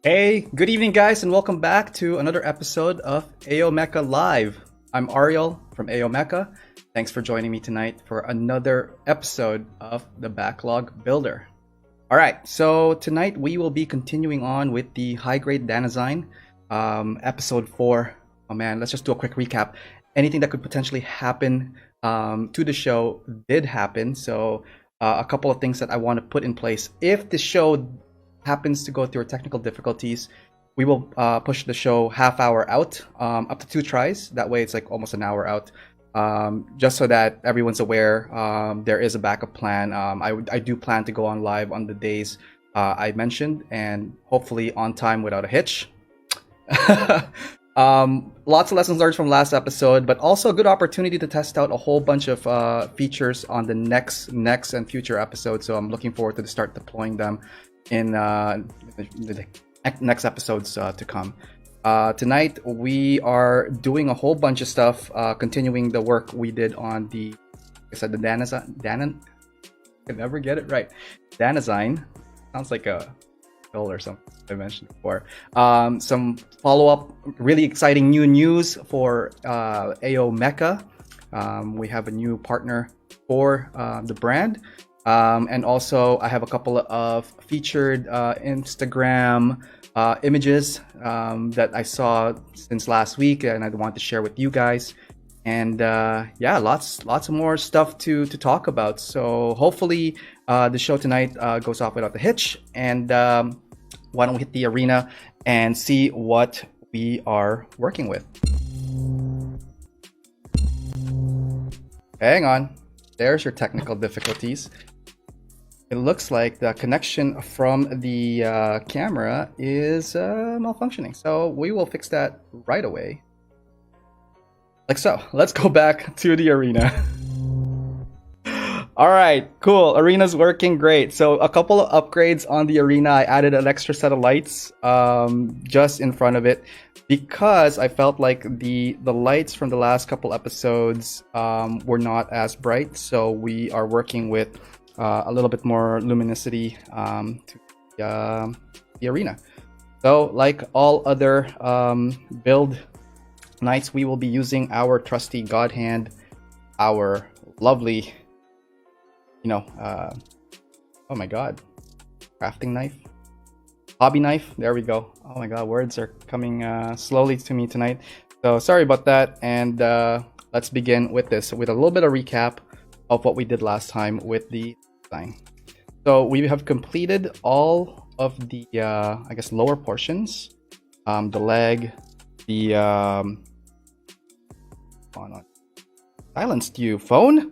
Hey, good evening, guys, and welcome back to another episode of AO Mecha Live. I'm Ariel from AO Mecha. Thanks for joining me tonight for another episode of the Backlog Builder. All right, so tonight we will be continuing on with the high-grade Danazine, episode 4. Oh man, let's just do a quick recap. Anything that could potentially happen to the show did happen, so a couple of things that I want to put in place. If the show happens to go through technical difficulties, we will push the show half hour out, up to 2 tries. That way it's like almost an hour out, just so that everyone's aware there is a backup plan. I do plan to go on live on the days I mentioned, and hopefully on time without a hitch. Lots of lessons learned from last episode, but also a good opportunity to test out a whole bunch of features on the next and future episodes. So I'm looking forward to start deploying them in the next episodes to come. Tonight we are doing a whole bunch of stuff, continuing the work we did on the Danazine. I can never get it right. Danazine sounds like a pill or something I mentioned before. Some follow-up, really exciting new news for AO Mecha. We have a new partner for the brand. And also, I have a couple of featured Instagram images that I saw since last week, and I want to share with you guys. And yeah, lots of more stuff to talk about. So hopefully, the show tonight goes off without a hitch. And why don't we hit the arena and see what we are working with? Hang on, there's your technical difficulties. It looks like the connection from the camera is malfunctioning. So we will fix that right away. Like so. Let's go back to the arena. All right, cool. Arena's working great. So a couple of upgrades on the arena. I added an extra set of lights just in front of it because I felt like the lights from the last couple episodes were not as bright. So we are working with a little bit more luminosity to the arena. So like all other build nights, we will be using our trusty God Hand, our lovely, oh my god, crafting knife, hobby knife. There we go. Oh my god, words are coming slowly to me tonight. So sorry about that. And let's begin with this with a little bit of recap of what we did last time with the design. So we have completed all of the I guess lower portions, the leg, the silenced you phone.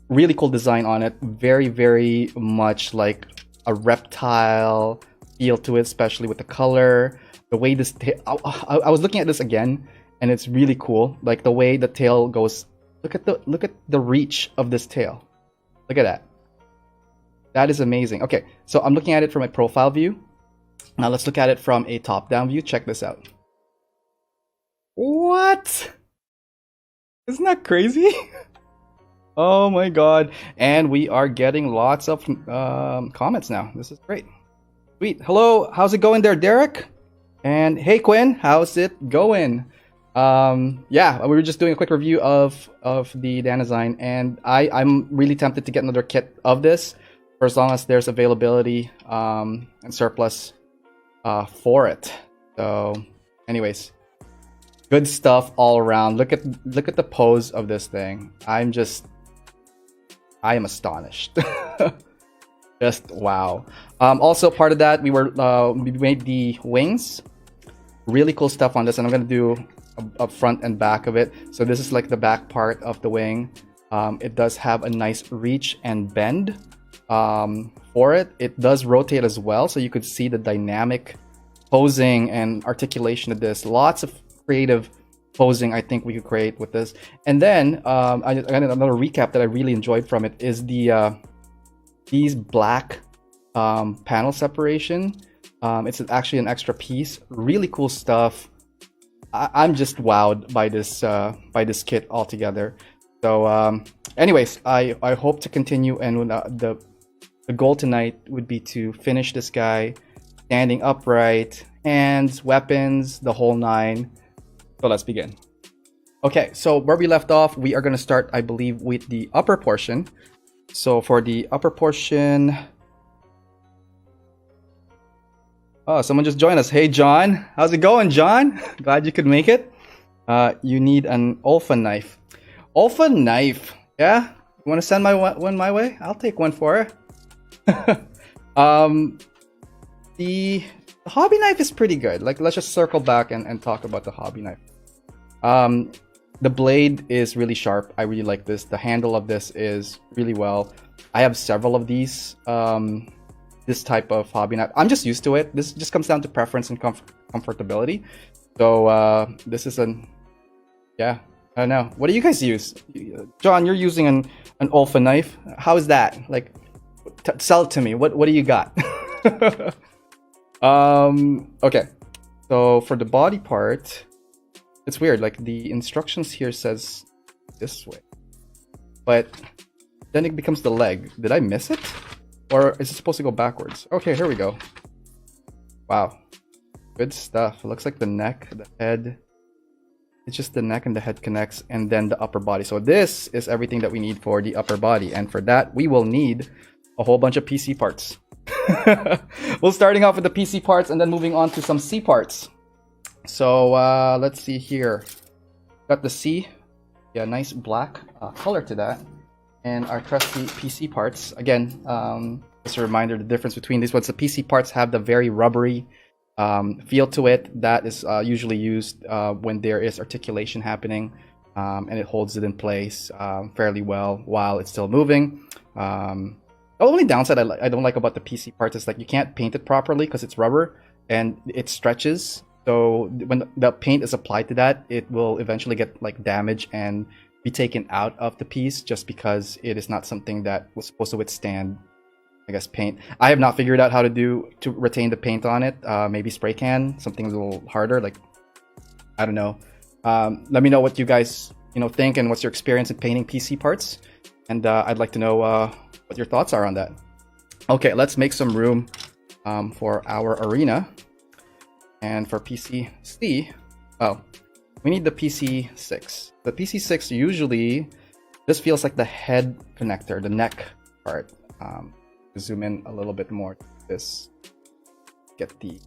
Really cool design on it, very much like a reptile feel to it, especially with the color, the way this I was looking at this again, and it's really cool, like the way the tail goes. Look at the reach of this tail. Look at that. That is amazing. Okay, so I'm looking at it from a profile view. Now let's look at it from a top-down view. Check this out. What? Isn't that crazy? Oh my god. And we are getting lots of comments now. This is great. Sweet. Hello, how's it going there, Derek? And hey, Quinn, how's it going? Yeah, we were just doing a quick review of the Danazine, and I'm really tempted to get another kit of this for as long as there's availability and surplus for it. So anyways, good stuff all around. Look at the pose of this thing. I am astonished. Just wow. Also part of that, we made the wings. Really cool stuff on this, and I'm gonna do a front and back of it. So this is like the back part of the wing. It does have a nice reach and bend for it. It does rotate as well, so you could see the dynamic posing and articulation of this. Lots of creative posing I think we could create with this. And then I got another recap that I really enjoyed from it is the these black panel separation. It's actually an extra piece. Really cool stuff. I'm just wowed by this kit altogether. So anyways, I hope to continue, and the the goal tonight would be to finish this guy standing upright, hands, weapons, the whole nine. So let's begin. Okay, so where we left off, we are going to start, I believe, with the upper portion. So for the upper portion... Oh, someone just joined us. Hey, John. How's it going, John? Glad you could make it. You need an Olfa knife. Olfa knife. Yeah? You want to send one my way? I'll take one for her. The hobby knife is pretty good. Like, let's just circle back and talk about the hobby knife. The blade is really sharp. I really like this. The handle of this is really well. I have several of these. This type of hobby knife. I'm just used to it. This just comes down to preference and comfortability. So this is yeah, I don't know. What do you guys use? John, you're using an Olfa knife. How is that? Like, sell it to me. What do you got? Okay. So for the body part, it's weird. Like, the instructions here says this way, but then it becomes the leg. Did I miss it? Or is it supposed to go backwards? Okay, here we go. Wow. Good stuff. It looks like the neck, the head. It's just the neck and the head connects, and then the upper body. So this is everything that we need for the upper body. And for that, we will need a whole bunch of PC parts. We're starting off with the PC parts and then moving on to some C parts. So let's see here. Got the C. Yeah, nice black color to that. And our trusty PC parts. Again, just a reminder, the difference between these ones. The PC parts have the very rubbery feel to it. That is usually used when there is articulation happening, and it holds it in place fairly well while it's still moving. The only downside I don't like about the PC parts is like you can't paint it properly because it's rubber and it stretches. So when the paint is applied to that, it will eventually get like damaged and be taken out of the piece just because it is not something that was supposed to withstand, I guess, paint. I have not figured out how to retain the paint on it. Maybe spray can, something a little harder. Like, I don't know. Let me know what you guys think and what's your experience in painting PC parts. And I'd like to know what your thoughts are on that. Okay, let's make some room for our arena. And for PC-C, we need the PC-6. The PC-6 usually, this feels like the head connector, the neck part. Zoom in a little bit more to this. Get the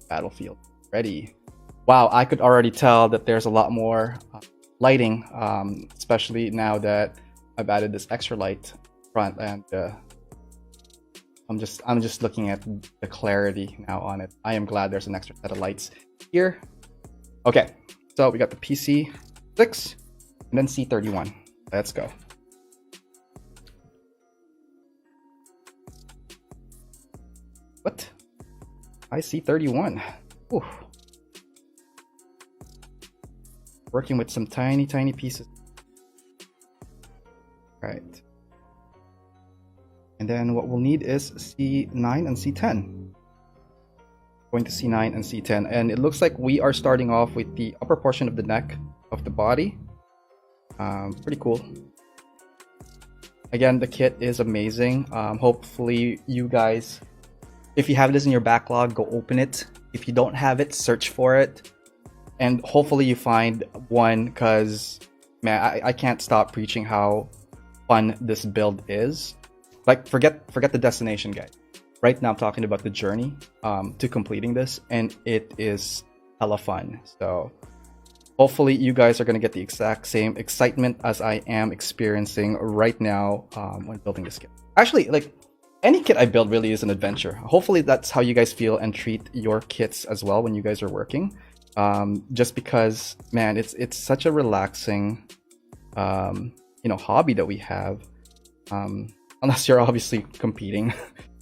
battlefield ready. Wow, I could already tell that there's a lot more lighting, especially now that I've added this extra light front, and I'm just looking at the clarity now on it. I am glad there's an extra set of lights here. Okay, so we got the PC-6 and then C31. Let's go. What? I see 31. Ooh. Working with some tiny pieces. Right. And then what we'll need is C9 and C10. Going to C9 and C10. And it looks like we are starting off with the upper portion of the neck of the body. Pretty cool. Again, the kit is amazing. Hopefully you guys, if you have this in your backlog, go open it. If you don't have it, search for it. And hopefully you find one, because, man, I can't stop preaching how fun this build is. Like, forget the destination, guys. Right now I'm talking about the journey to completing this, and it is hella fun. So hopefully you guys are going to get the exact same excitement as I am experiencing right now when building this kit. Actually, like, any kit I build really is an adventure. Hopefully that's how you guys feel and treat your kits as well when you guys are working. Just because, man, it's such a relaxing hobby that we have. Unless you're obviously competing,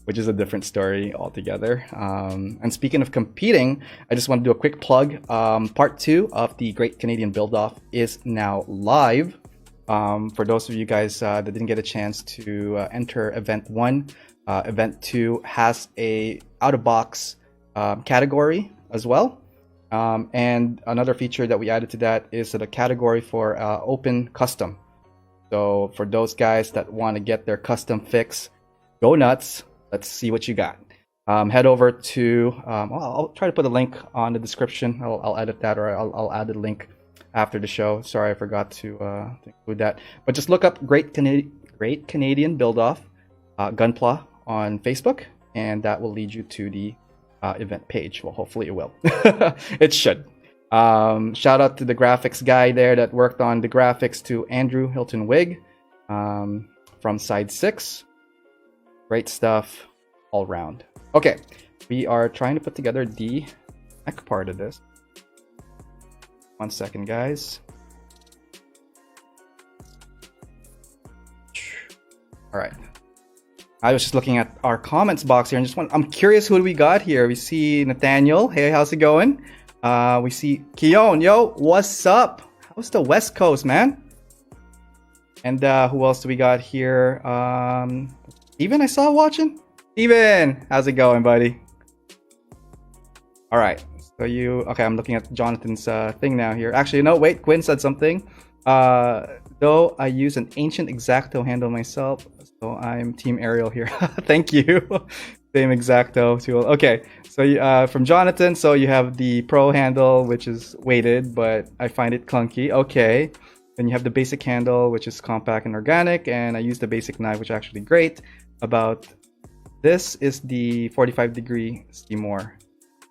which is a different story altogether. And speaking of competing, I just want to do a quick plug. Part 2 of the Great Canadian Build-Off is now live. For those of you guys that didn't get a chance to enter Event 1, Event 2 has a out-of-box category as well. And another feature that we added to that is the category for open custom. So for those guys that want to get their custom fix go nuts. Let's see what you got. Head over to, I'll try to put a link on the description. I'll edit that, or I'll add the link after the show. Sorry, I forgot to include that. But just look up Great Canadian Build-Off Gunpla on Facebook, and that will lead you to the event page. Well, hopefully it will. It should. Shout out to the graphics guy there that worked on the graphics, to Andrew Hilton Wig from Side 6. Great stuff all round. Okay, we are trying to put together the neck part of this. 1 second, guys. All right. I was just looking at our comments box here and I'm curious, who do we got here? We see Nathaniel. Hey, how's it going? We see Keon. Yo, what's up? How's the West Coast, man? And who else do we got here? Steven, I saw watching. Steven, how's it going, buddy? All right. So okay, I'm looking at Jonathan's thing now here. Actually, no, wait, Quinn said something. Though I use an ancient X-Acto handle myself, so I'm Team Ariel here. Thank you. Same X-Acto tool. Okay, so from Jonathan, so you have the Pro handle, which is weighted, but I find it clunky. Okay. Then you have the basic handle, which is compact and organic, and I use the basic knife, which is actually great. About this is the 45-degree Seymour.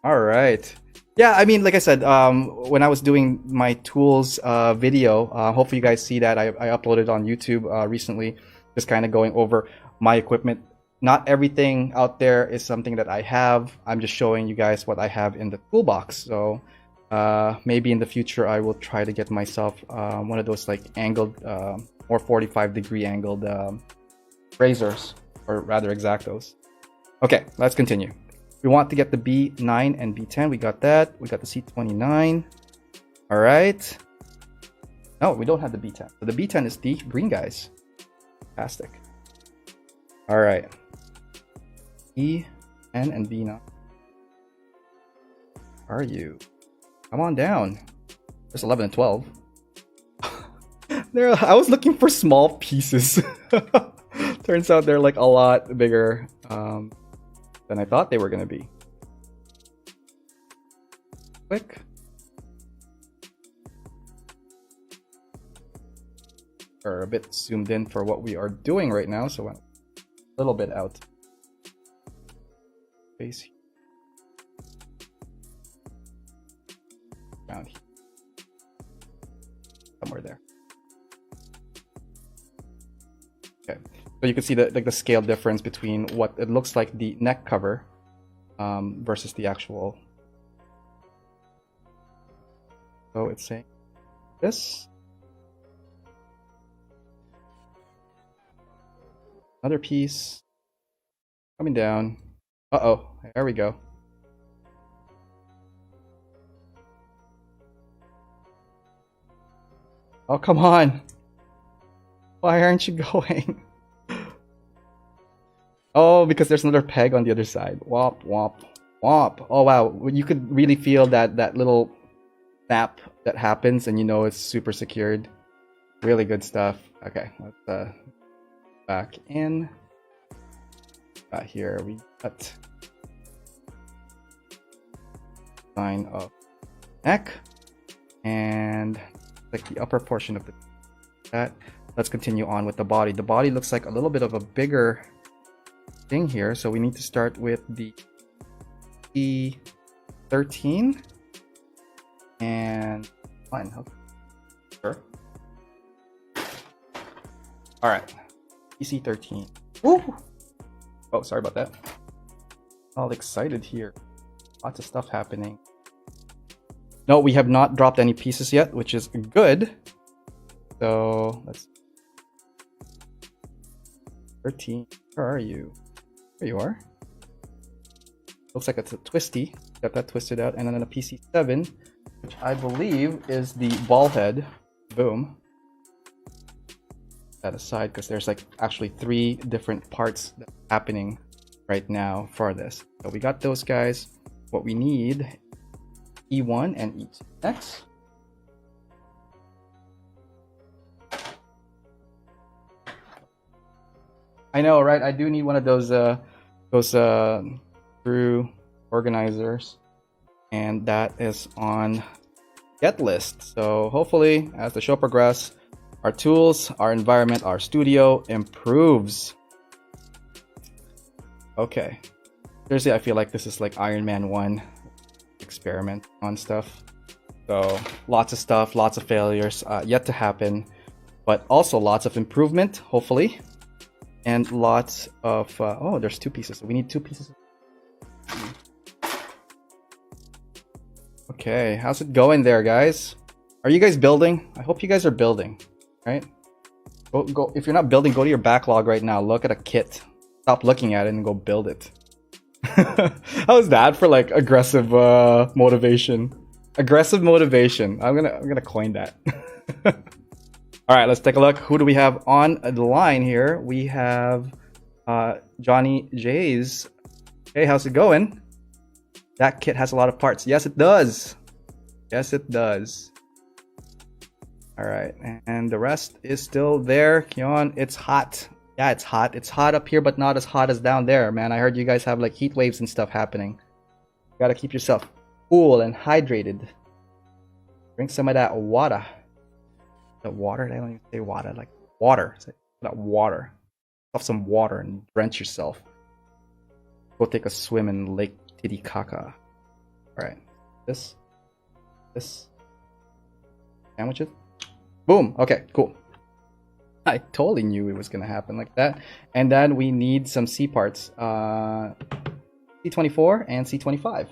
All right. Yeah, I mean, like I said, when I was doing my tools video, hopefully you guys see that I uploaded on YouTube recently, just kind of going over my equipment. Not everything out there is something that I have. I'm just showing you guys what I have in the toolbox. So maybe in the future I will try to get myself one of those like angled or 45-degree angled razors, or rather X-Actos. Okay, let's continue. We want to get the B9 and B10. We got that. We got the C29. All right. No, we don't have the B10. So the B10 is the green guys. Fantastic. All right. E10 and B9. Where are you? Come on down. There's 11 and 12. I was looking for small pieces. Turns out they're like a lot bigger than I thought they were going to be. Quick. We're a bit zoomed in for what we are doing right now, so I'm a little bit out. Face around here. Somewhere there. Okay. So you can see the scale difference between what it looks like the neck cover versus the actual. So it's saying this. Another piece coming down. Uh-oh, there we go. Oh, come on. Why aren't you going? Oh, because there's another peg on the other side. Womp, womp, womp. Oh, wow. You could really feel that little snap that happens, and you know it's super secured. Really good stuff. Okay, let's back in. Here we got line of neck and like the upper portion of that. Let's continue on with the body. The body looks like a little bit of a bigger thing here, so we need to start with the E13 and fine. Sure. All right, EC13. Woo! Oh, sorry about that. All excited here. Lots of stuff happening. No, we have not dropped any pieces yet, which is good. So let's 13. Where are you? There you are. Looks like it's a twisty. Got that twisted out, and then a PC7, which I believe is the ball head. Boom. That aside, because there's like actually 3 different parts that's happening right now for this. So we got those guys. What we need, E1 and E2 next. I know, right? I do need one of those screw organizers, and that is on get list. So hopefully, as the show progresses, our tools, our environment, our studio improves. Okay. Seriously, I feel like this is like Iron Man 1 experiment on stuff. So lots of stuff, lots of failures yet to happen, but also lots of improvement, hopefully. And lots of, oh, there's 2 pieces. So we need 2 pieces. Okay, how's it going there, guys? Are you guys building? I hope you guys are building, right? Go. If you're not building, go to your backlog right now. Look at a kit. Stop looking at it and go build it. How's that for like aggressive motivation? Aggressive motivation. I'm gonna coin that. All right, let's take a look. Who do we have on the line here? We have Johnny J's. Hey, how's it going? That kit has a lot of parts. Yes, it does. Yes, it does. All right, and the rest is still there. Kyon, it's hot. Yeah, it's hot. It's hot up here, but not as hot as down there, man. I heard you guys have like heat waves and stuff happening. You gotta keep yourself cool and hydrated. Drink some of that water. The water? I don't even say water. Like water. Say that water. Have some water and drench yourself. Go take a swim in Lake Titicaca. All right. This. Sandwiches. Boom. Okay. Cool. I totally knew it was gonna happen like that. And then we need some C parts. C24 and C25.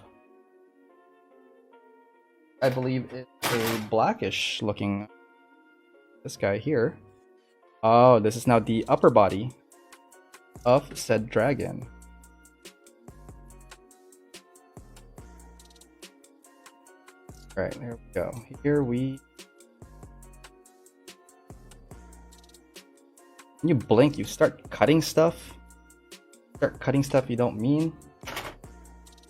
I believe it's a blackish looking. This guy here. Oh, this is now the upper body of said dragon. All right, there we go. Here we. When you blink, you start cutting stuff. Start cutting stuff you don't mean.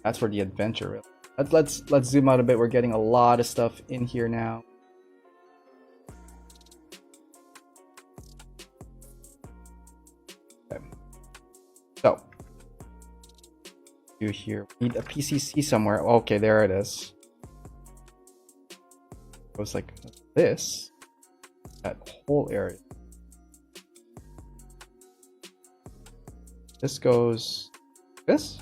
That's where the adventure is. Let's zoom out a bit. We're getting a lot of stuff in here now. Okay. So, do here. We need a PCC somewhere. Okay, there it is. It goes like this. That whole area. This goes this.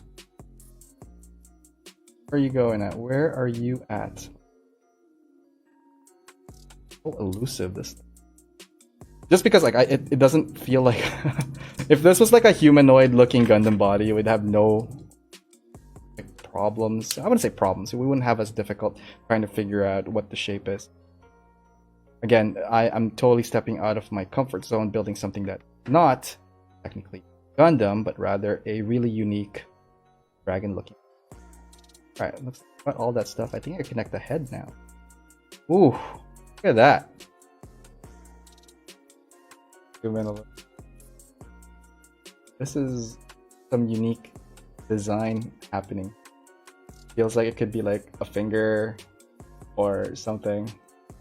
Where are you going at? Where are you at? So elusive this thing. Just because like it doesn't feel like if this was like a humanoid looking Gundam body, it would have no like, problems. I wouldn't say problems. We wouldn't have as difficult trying to figure out what the shape is. Again, I'm totally stepping out of my comfort zone, building something that's not technically Gundam, but rather a really unique dragon looking. Alright, looks like all that stuff. I think I connect the head now. Ooh, look at that. Zoom in a little. This is some unique design happening. Feels like it could be like a finger or something.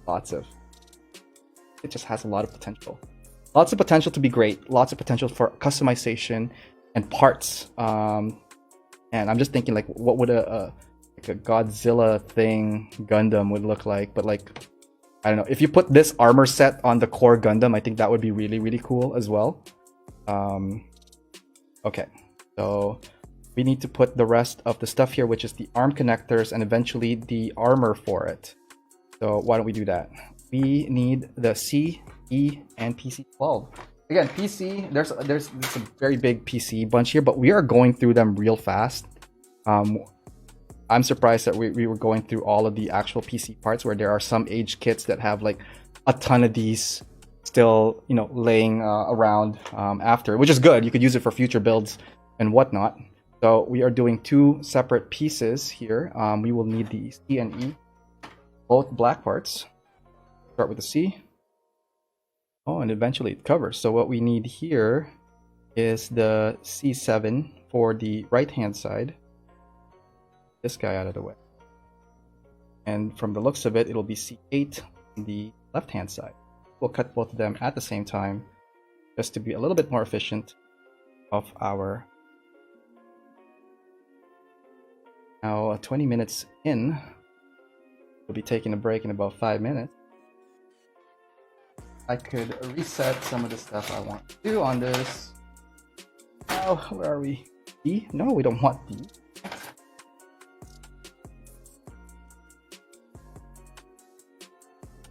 Lots of. It just has a lot of potential. Lots of potential to be great. Lots of potential for customization and parts. And I'm just thinking, like, what would a Godzilla thing Gundam would look like? But like, I don't know. If you put this armor set on the core Gundam, I think that would be really, really cool as well. Okay, so we need to put the rest of the stuff here, which is the arm connectors and eventually the armor for it. So why don't we do that? We need the C, E, and PC12. Again, PC, there's a very big PC bunch here, but we are going through them real fast. I'm surprised that we were going through all of the actual PC parts where there are some aged kits that have like a ton of these still, you know, laying around after, which is good. You could use it for future builds and whatnot. So we are doing 2 separate pieces here. We will need the C and E, both black parts. Start with the C. Oh, and eventually it covers. So what we need here is the C7 for the right hand side. This guy out of the way. And from the looks of it, it'll be C8 on the left hand side. We'll cut both of them at the same time just to be a little bit more efficient. of our. Now 20 minutes in. We'll be taking a break in about 5 minutes. I could reset some of the stuff I want to do on this. Now, where are we? D? No, we don't want D.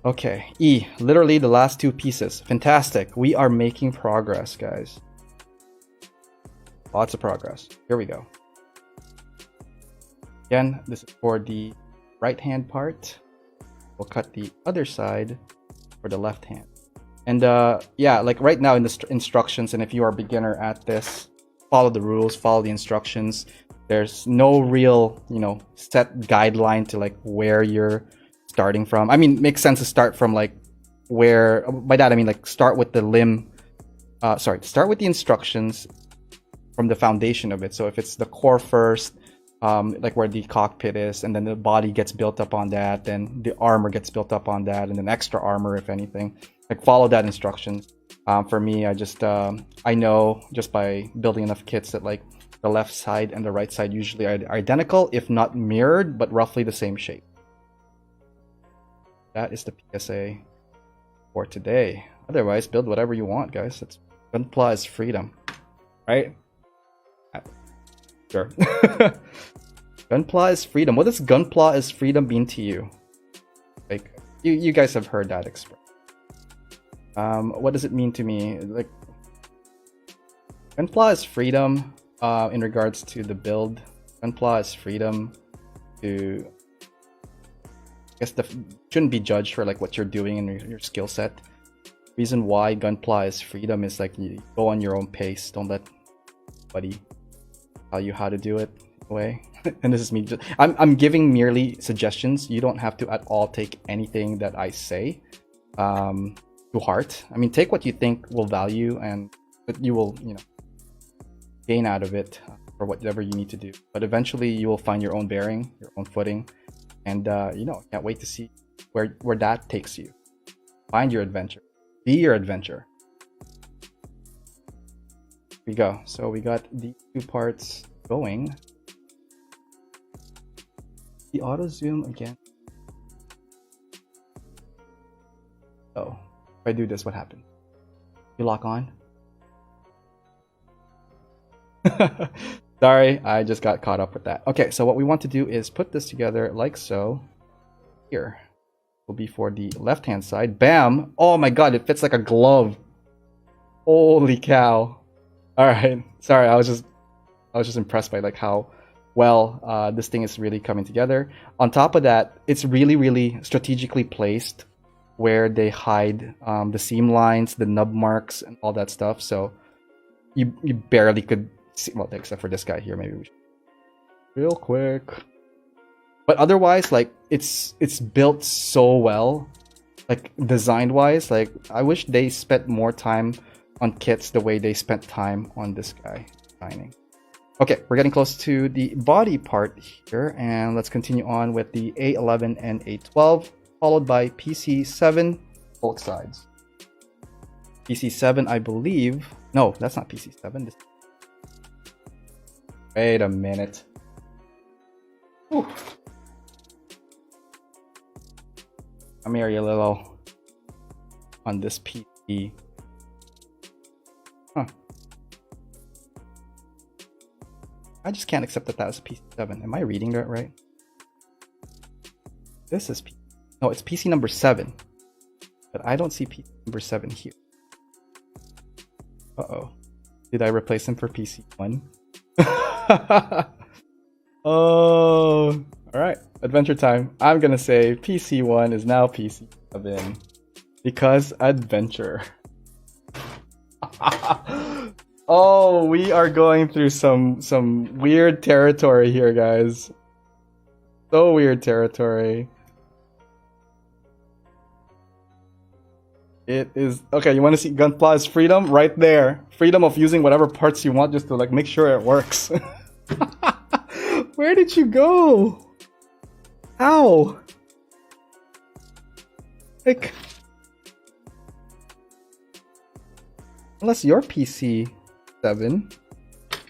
Okay, E. Literally the last 2 pieces. Fantastic. We are making progress, guys. Lots of progress. Here we go. Again, this is for the right hand part. We'll cut the other side for the left hand. And yeah, like right now in the instructions, and if you are a beginner at this, follow the rules, follow the instructions. There's no real, you know, set guideline to like where you're starting from. I mean, it makes sense to start from like where, by that I mean like start with the limb, start with the instructions from the foundation of it. So if it's the core first, like where the cockpit is, and then the body gets built up on that, then the armor gets built up on that, and then extra armor if anything. Like follow that instructions. For me, I just I know just by building enough kits that like the left side and the right side usually are identical, if not mirrored, but roughly the same shape. That is the PSA for today. Otherwise, build whatever you want, guys. It's Gunpla is freedom, right? Sure. Gunpla is freedom. What does Gunpla is freedom mean to you? Like you guys have heard that expression. What does it mean to me? Like Gunpla is freedom in regards to the build. Gunpla is freedom to, I guess, shouldn't be judged for like what you're doing and your skill set. Reason why Gunpla is freedom is like you go on your own pace. Don't let anybody tell you how to do it away. And this is me. I'm giving merely suggestions. You don't have to at all take anything that I say to heart. I mean, take what you think will value and that you will, you know, gain out of it for whatever you need to do. But eventually, you will find your own bearing, your own footing, and you know, can't wait to see where that takes you. Find your adventure. Be your adventure. Here we go. So we got these 2 parts going. The auto zoom again. Oh, if I do this, what happens? You lock on? Sorry, I just got caught up with that. Okay, so what we want to do is put this together like so. Here will be for the left hand side. Bam! Oh my god, it fits like a glove. Holy cow. All right, sorry, I was just impressed by like how well this thing is really coming together. On top of that, it's really strategically placed where they hide the seam lines, the nub marks, and all that stuff. So you barely could see, well, except for this guy here. Maybe we should real quick. But otherwise, like it's built so well, like design wise. Like I wish they spent more time on kits the way they spent time on this guy designing. Okay, we're getting close to the body part here, and let's continue on with the A11 and A12, followed by PC7, both sides. PC7, I believe. No, that's not PC7. Wait a minute. Ooh. Come here, you little. On this PC. Huh. I just can't accept that that was a PC7. Am I reading that right? This is no, it's PC number 7. But I don't see PC number 7 here. Uh-oh. Did I replace him for PC1? Oh, alright. Adventure time. I'm gonna say PC1 is now PC7. Because adventure. Oh, we are going through some weird territory here, guys. So weird territory. It is okay. You want to see Gunpla's freedom right there? Freedom of using whatever parts you want, just to like make sure it works. Where did you go? Ow! Like, unless you're PC 7,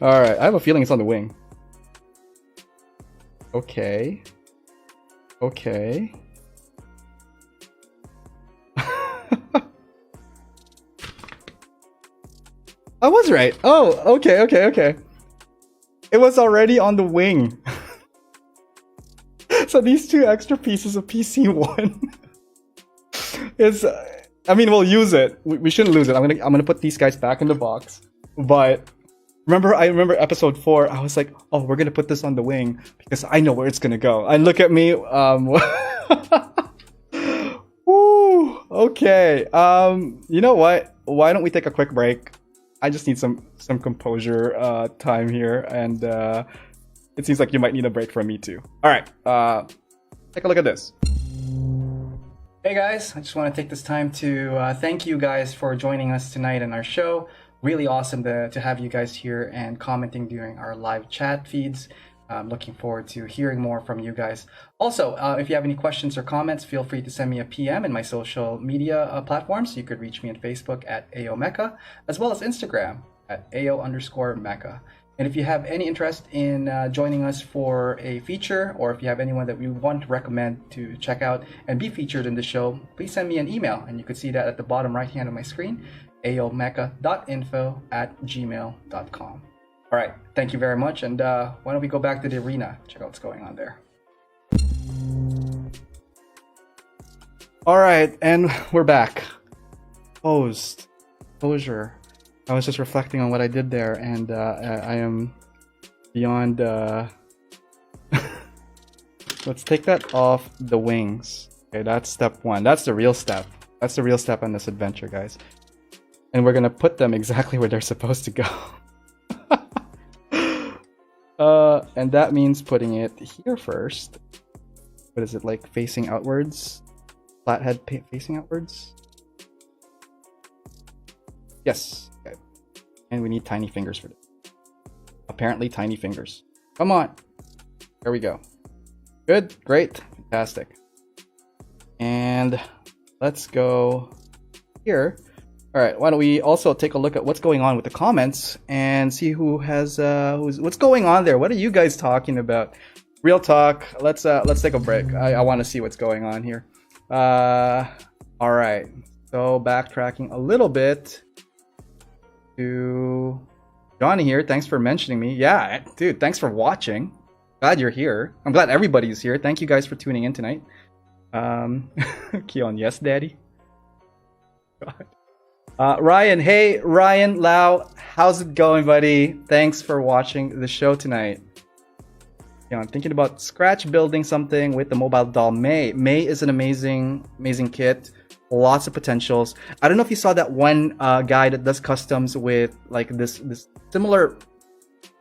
All right, I have a feeling it's on the wing. Okay. Okay. I was right. Oh, okay, okay, okay. It was already on the wing. So these two extra pieces of PC1 is, I mean, we'll use it. We shouldn't lose it. I'm gonna put these guys back in the box. But I remember episode 4. I was like, oh, we're gonna put this on the wing because I know where it's gonna go. And look at me. Woo. Okay. You know what? Why don't we take a quick break? I just need some composure time here, and it seems like you might need a break from me too. All right, take a look at this. Hey guys, I just want to take this time to thank you guys for joining us tonight in our show. Really awesome to have you guys here and commenting during our live chat feeds. I'm looking forward to hearing more from you guys. Also, if you have any questions or comments, feel free to send me a PM in my social media platforms. You could reach me on Facebook at Mecha, as well as Instagram at AO_Mecha. And if you have any interest in joining us for a feature, or if you have anyone that we want to recommend to check out and be featured in the show, please send me an email. And you can see that at the bottom right hand of my screen, aomecha.info@gmail.com. All right, thank you very much, and why don't we go back to the arena, check out what's going on there. All right, and we're back. Closure. I was just reflecting on what I did there, and I am beyond... Let's take that off the wings. Okay, that's step 1. That's the real step. That's the real step on this adventure, guys. And we're gonna put them exactly where they're supposed to go. And that means putting it here first. What is it, like facing outwards? Flathead facing outwards? Yes. Okay. And we need tiny fingers for this. Apparently tiny fingers. Come on. There we go. Good. Great. Fantastic. And let's go here. All right, why don't we also take a look at what's going on with the comments and see who has what's going on there. What are you guys talking about? Real talk. Let's take a break. I want to see what's going on here. All right. So backtracking a little bit to Johnny here. Thanks for mentioning me. Yeah, dude, thanks for watching. Glad you're here. I'm glad everybody's here. Thank you guys for tuning in tonight. Keon, yes, daddy. God. Ryan, hey, Ryan Lau, how's it going, buddy? Thanks for watching the show tonight. Yeah, I'm thinking about scratch building something with the mobile doll May. May is an amazing kit. Lots of potentials. I don't know if you saw that one guy that does customs with like this similar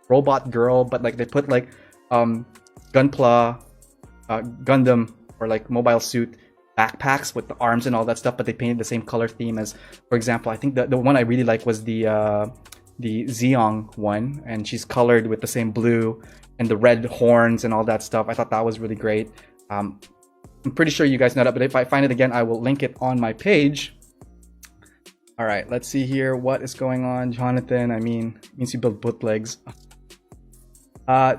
robot girl, but like they put like Gunpla, Gundam, or like mobile suit backpacks with the arms and all that stuff, but they painted the same color theme as, for example, I think the one I really like was the Zeong one, and she's colored with the same blue and the red horns and all that stuff. I thought that was really great. I'm pretty sure you guys know that, but if I find it again, I will link it on my page. All right, let's see here. What is going on, Jonathan? I mean, it means you build bootlegs.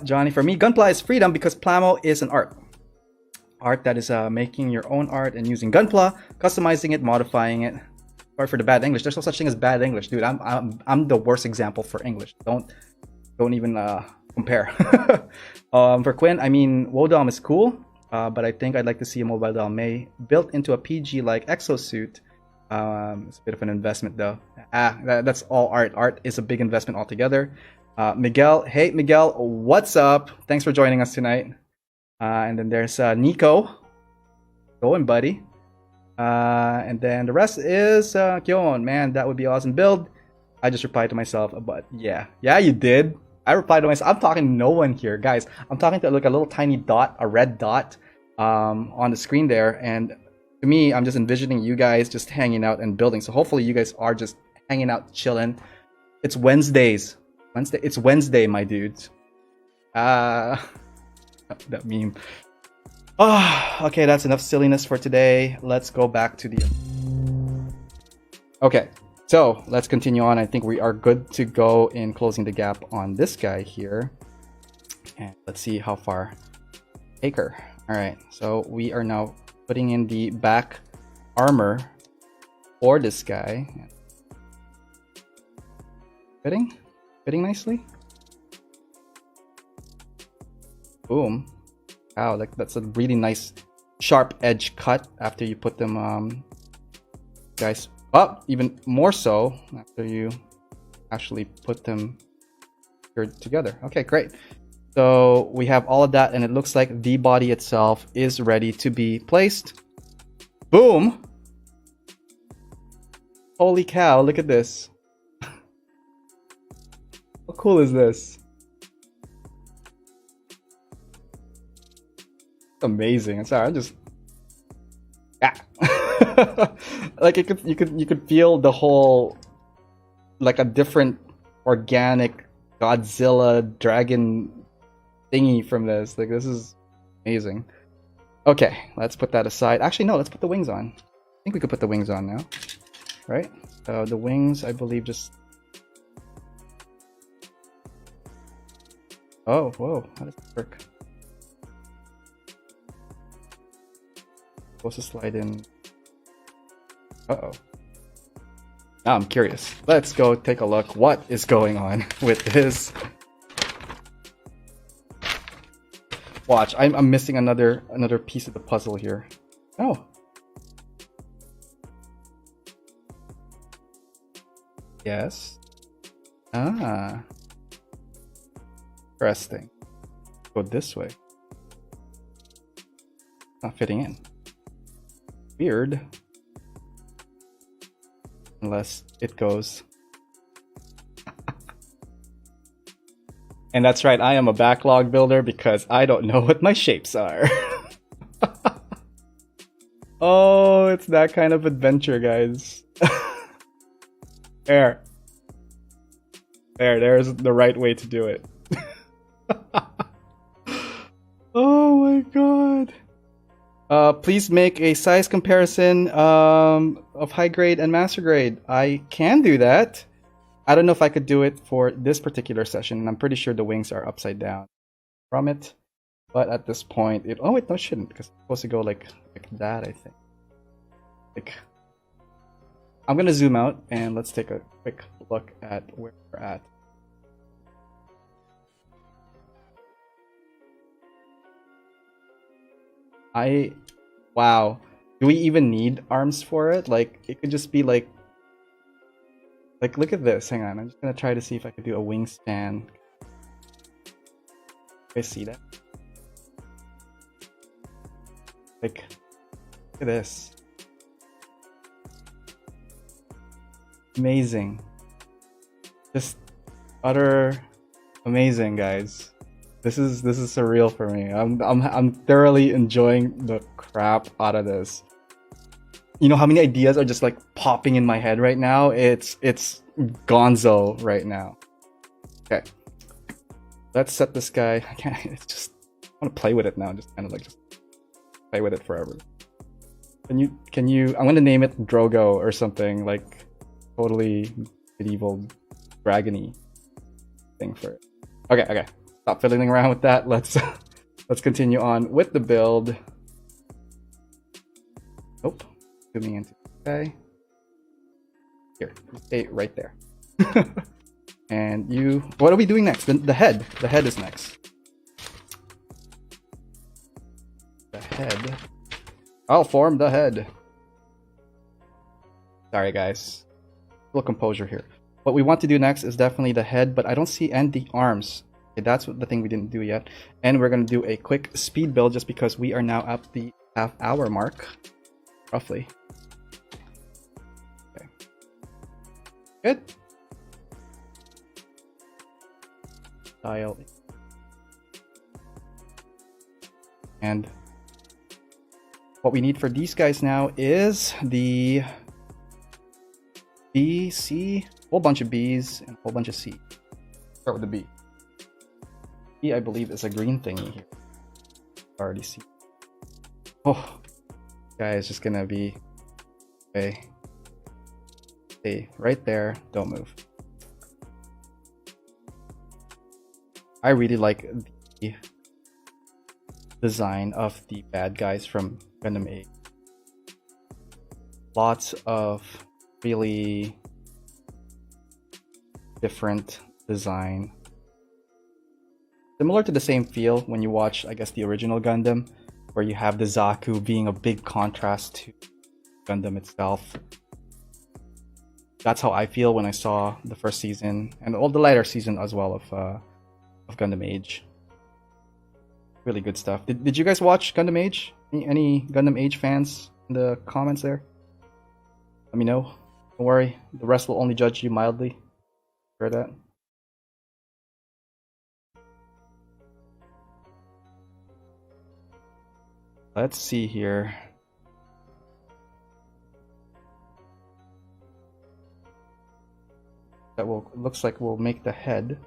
Johnny, for me, Gunpla is freedom because Plamo is an art. Art that is making your own art and using Gunpla, customizing it, modifying it. Sorry for the bad English. There's no such thing as bad English, dude. I'm the worst example for English. Don't even compare. For Quinn, I mean, Wodom is cool, but I think I'd like to see a mobile doll May built into a PG-like exosuit. It's a bit of an investment though. That's all art. Art is a big investment altogether. Miguel, hey Miguel, what's up? Thanks for joining us tonight. And then there's Nico. Going, buddy. And then the rest is Kyon. Man, that would be awesome build. I just replied to myself, but yeah, you did. I replied to myself. I'm talking to no one here, guys. I'm talking to like a little tiny dot, a red dot, on the screen there. And to me, I'm just envisioning you guys just hanging out and building. So hopefully, you guys are just hanging out, chilling. It's Wednesdays. It's Wednesday, my dudes. That meme. Oh, okay, that's enough silliness for today. Let's go back to the... Okay, So let's continue on. I think we are good to go in closing the gap on this guy here. And let's see how far take her. All right, so we are now putting in the back armor for this guy. Fitting nicely. Boom. Wow, like that's a really nice sharp edge cut after you put them guys up, even more so after you actually put them together. Okay, great. So we have all of that, and it looks like the body itself is ready to be placed. Boom. Holy cow, look at this. How cool is this? Amazing. Sorry, I'm just like you could feel the whole, like a different organic Godzilla dragon thingy from this. Like, this is amazing. Okay, let's put that aside. Actually, no, let's put the wings on. I think we could put the wings on now, right? So the wings, I believe, just... Oh, whoa, how does this work? Supposed to slide in. Uh-oh. Now I'm curious. Let's go take a look. What is going on with this? Watch, I'm missing another piece of the puzzle here. Oh. Yes. Ah. Interesting. Go this way. Not fitting in. Weird. Unless it goes. And that's right, I am a backlog builder because I don't know what my shapes are. Oh, it's that kind of adventure, guys. There's the right way to do it. Oh my god. Please make a size comparison of high grade and master grade. I can do that. I don't know if I could do it for this particular session. I'm pretty sure the wings are upside down from it. But at this point, oh wait, no, it shouldn't, because it's supposed to go like that, I think. Like, I'm gonna zoom out and let's take a quick look at where we're at. Wow. Do we even need arms for it? Like, it could just be like, look at this. Hang on. I'm just gonna try to see if I could do a wingspan. I see that. Like, look at this. Amazing. Just utter amazing, guys. This is surreal for me. I'm thoroughly enjoying the crap out of this. You know how many ideas are just like popping in my head right now? It's gonzo right now. Okay. Let's set this guy. I can't, it's just, I want to play with it now. Just kind of like, just play with it forever. Can you, I'm gonna name it Drogo or something, like totally medieval dragony thing for it. Okay. Stop fiddling around with that. Let's continue on with the build. Nope. Zooming into the guy. Here, stay right there. And you, what are we doing next? The head. The head is next. The head. I'll form the head. Sorry, guys. A little composure here. What we want to do next is definitely the head, but I don't see and the arms. Okay, that's the thing we didn't do yet. And we're going to do a quick speed build just because we are now at the half-hour mark, roughly. Okay. Good. Dial. And what we need for these guys now is the B, C, whole bunch of B's and a whole bunch of C. Start with the B. B, I believe, is a green thingy here. Already see. Oh, guy is just gonna be okay. Stay right there. Don't move. I really like the design of the bad guys from Gundam 8. Lots of really different design. Similar to the same feel when you watch, I guess, the original Gundam, where you have the Zaku being a big contrast to Gundam itself. That's how I feel when I saw the first season and all the later season as well of Gundam Age. Really good stuff. Did you guys watch Gundam Age? Any Gundam Age fans in the comments there? Let me know. Don't worry, the rest will only judge you mildly. Heard that? Let's see here. That looks like we'll make the head.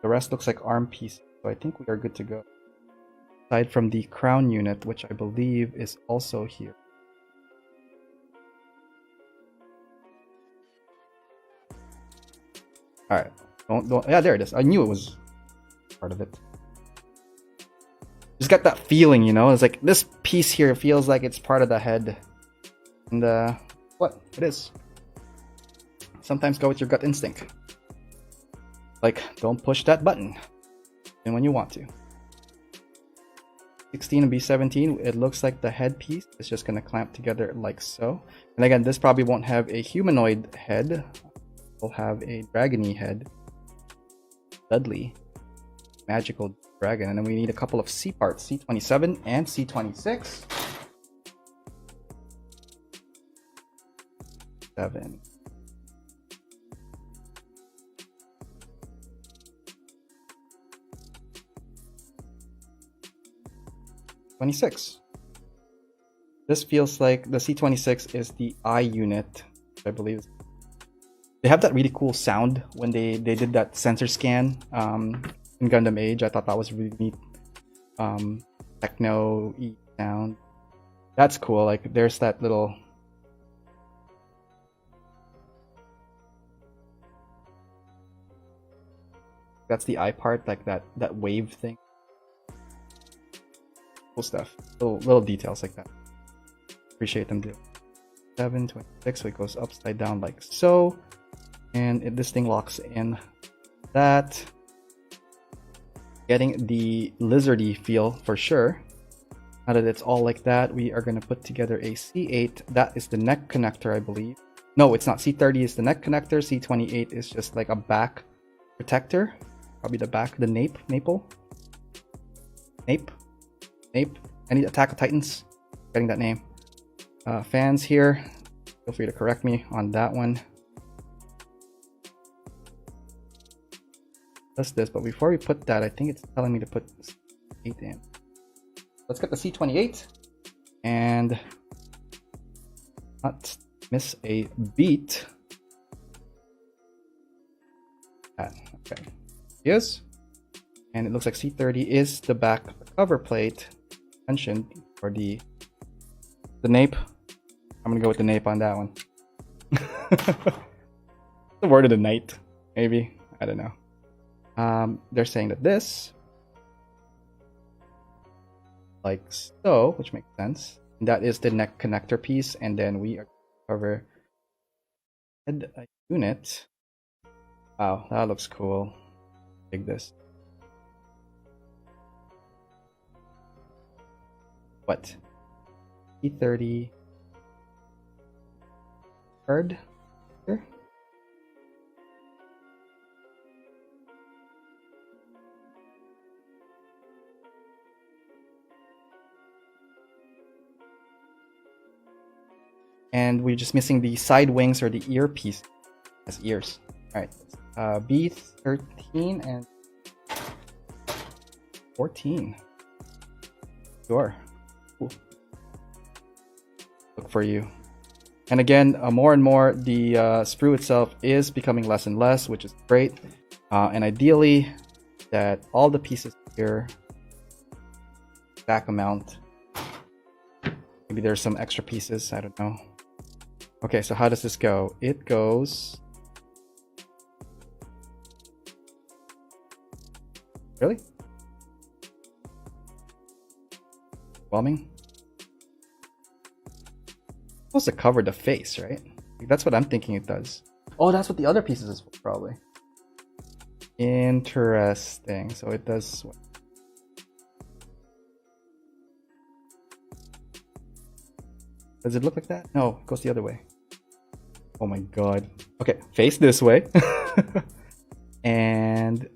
The rest looks like arm pieces, so I think we are good to go. Aside from the crown unit, which I believe is also here. Alright. Don't yeah, there it is. I knew it was part of it. Just got that feeling, you know? It's like this piece here feels like it's part of the head. And what? It is. Sometimes go with your gut instinct. Like, don't push that button. And when you want to. 16 and B17, it looks like the head piece is just gonna clamp together like so. And again, this probably won't have a humanoid head. We'll have a dragony head. Dudley. Magical dragon. And then we need a couple of C parts, C27 and C26. 7. This feels like the C26 is the eye unit, I believe. They have that really cool sound when they did that sensor scan in Gundam Age. I thought that was really neat. Techno-y sound. That's cool. Like there's that little that's the eye part, like that wave thing. Cool stuff. Little details like that. Appreciate them too. 7, 26, so it goes upside down like so. And this thing locks in that. Getting the lizardy feel for sure. Now that it's all like that, we are going to put together a C8. That is the neck connector, I believe. No, it's not. C30 is the neck connector. C28 is just like a back protector. Probably the back, the nape. Any Attack of Titans? Getting that name. Fans here, feel free to correct me on that one. That's this, but before we put that, I think it's telling me to put C8 in. Let's get the C28 and not miss a beat. Okay. Yes. And it looks like C30 is the back cover plate mentioned for the nape. I'm gonna go with the nape on that one. The word of the night, maybe. I don't know. They're saying that this, like so, which makes sense. And that is the neck connector piece, and then we are cover head unit. Wow, that looks cool. Dig this. What? E30 third here. And we're just missing the side wings or the ear piece as ears. All right, B13 and 14. Sure. Cool. Look for you. And again, more and more, the sprue itself is becoming less and less, which is great. And ideally, that all the pieces here, back amount. Maybe there's some extra pieces, I don't know. Okay, so how does this go? It goes... Really? Overwhelming? Supposed to cover the face, right? Like, that's what I'm thinking it does. Oh, that's what the other pieces is for, probably. Interesting. So it does... Does it look like that? No, it goes the other way. Oh my god. Okay, face this way. And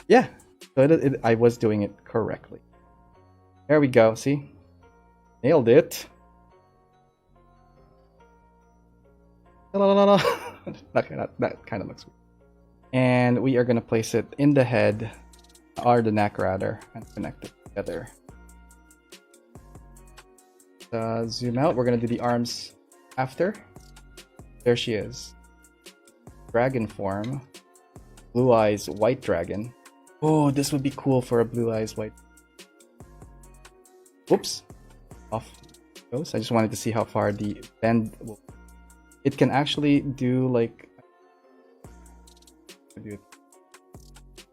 yeah, so I was doing it correctly. There we go, see? Nailed it. That kind of looks weird. And we are going to place it in the head, or the neck rather, and connect it together. Zoom out. We're going to do the arms after. There she is. Dragon form. Blue eyes, white dragon. Oh, this would be cool for a blue eyes, white. Whoops. Off goes. I just wanted to see how far the bend will. It can actually do like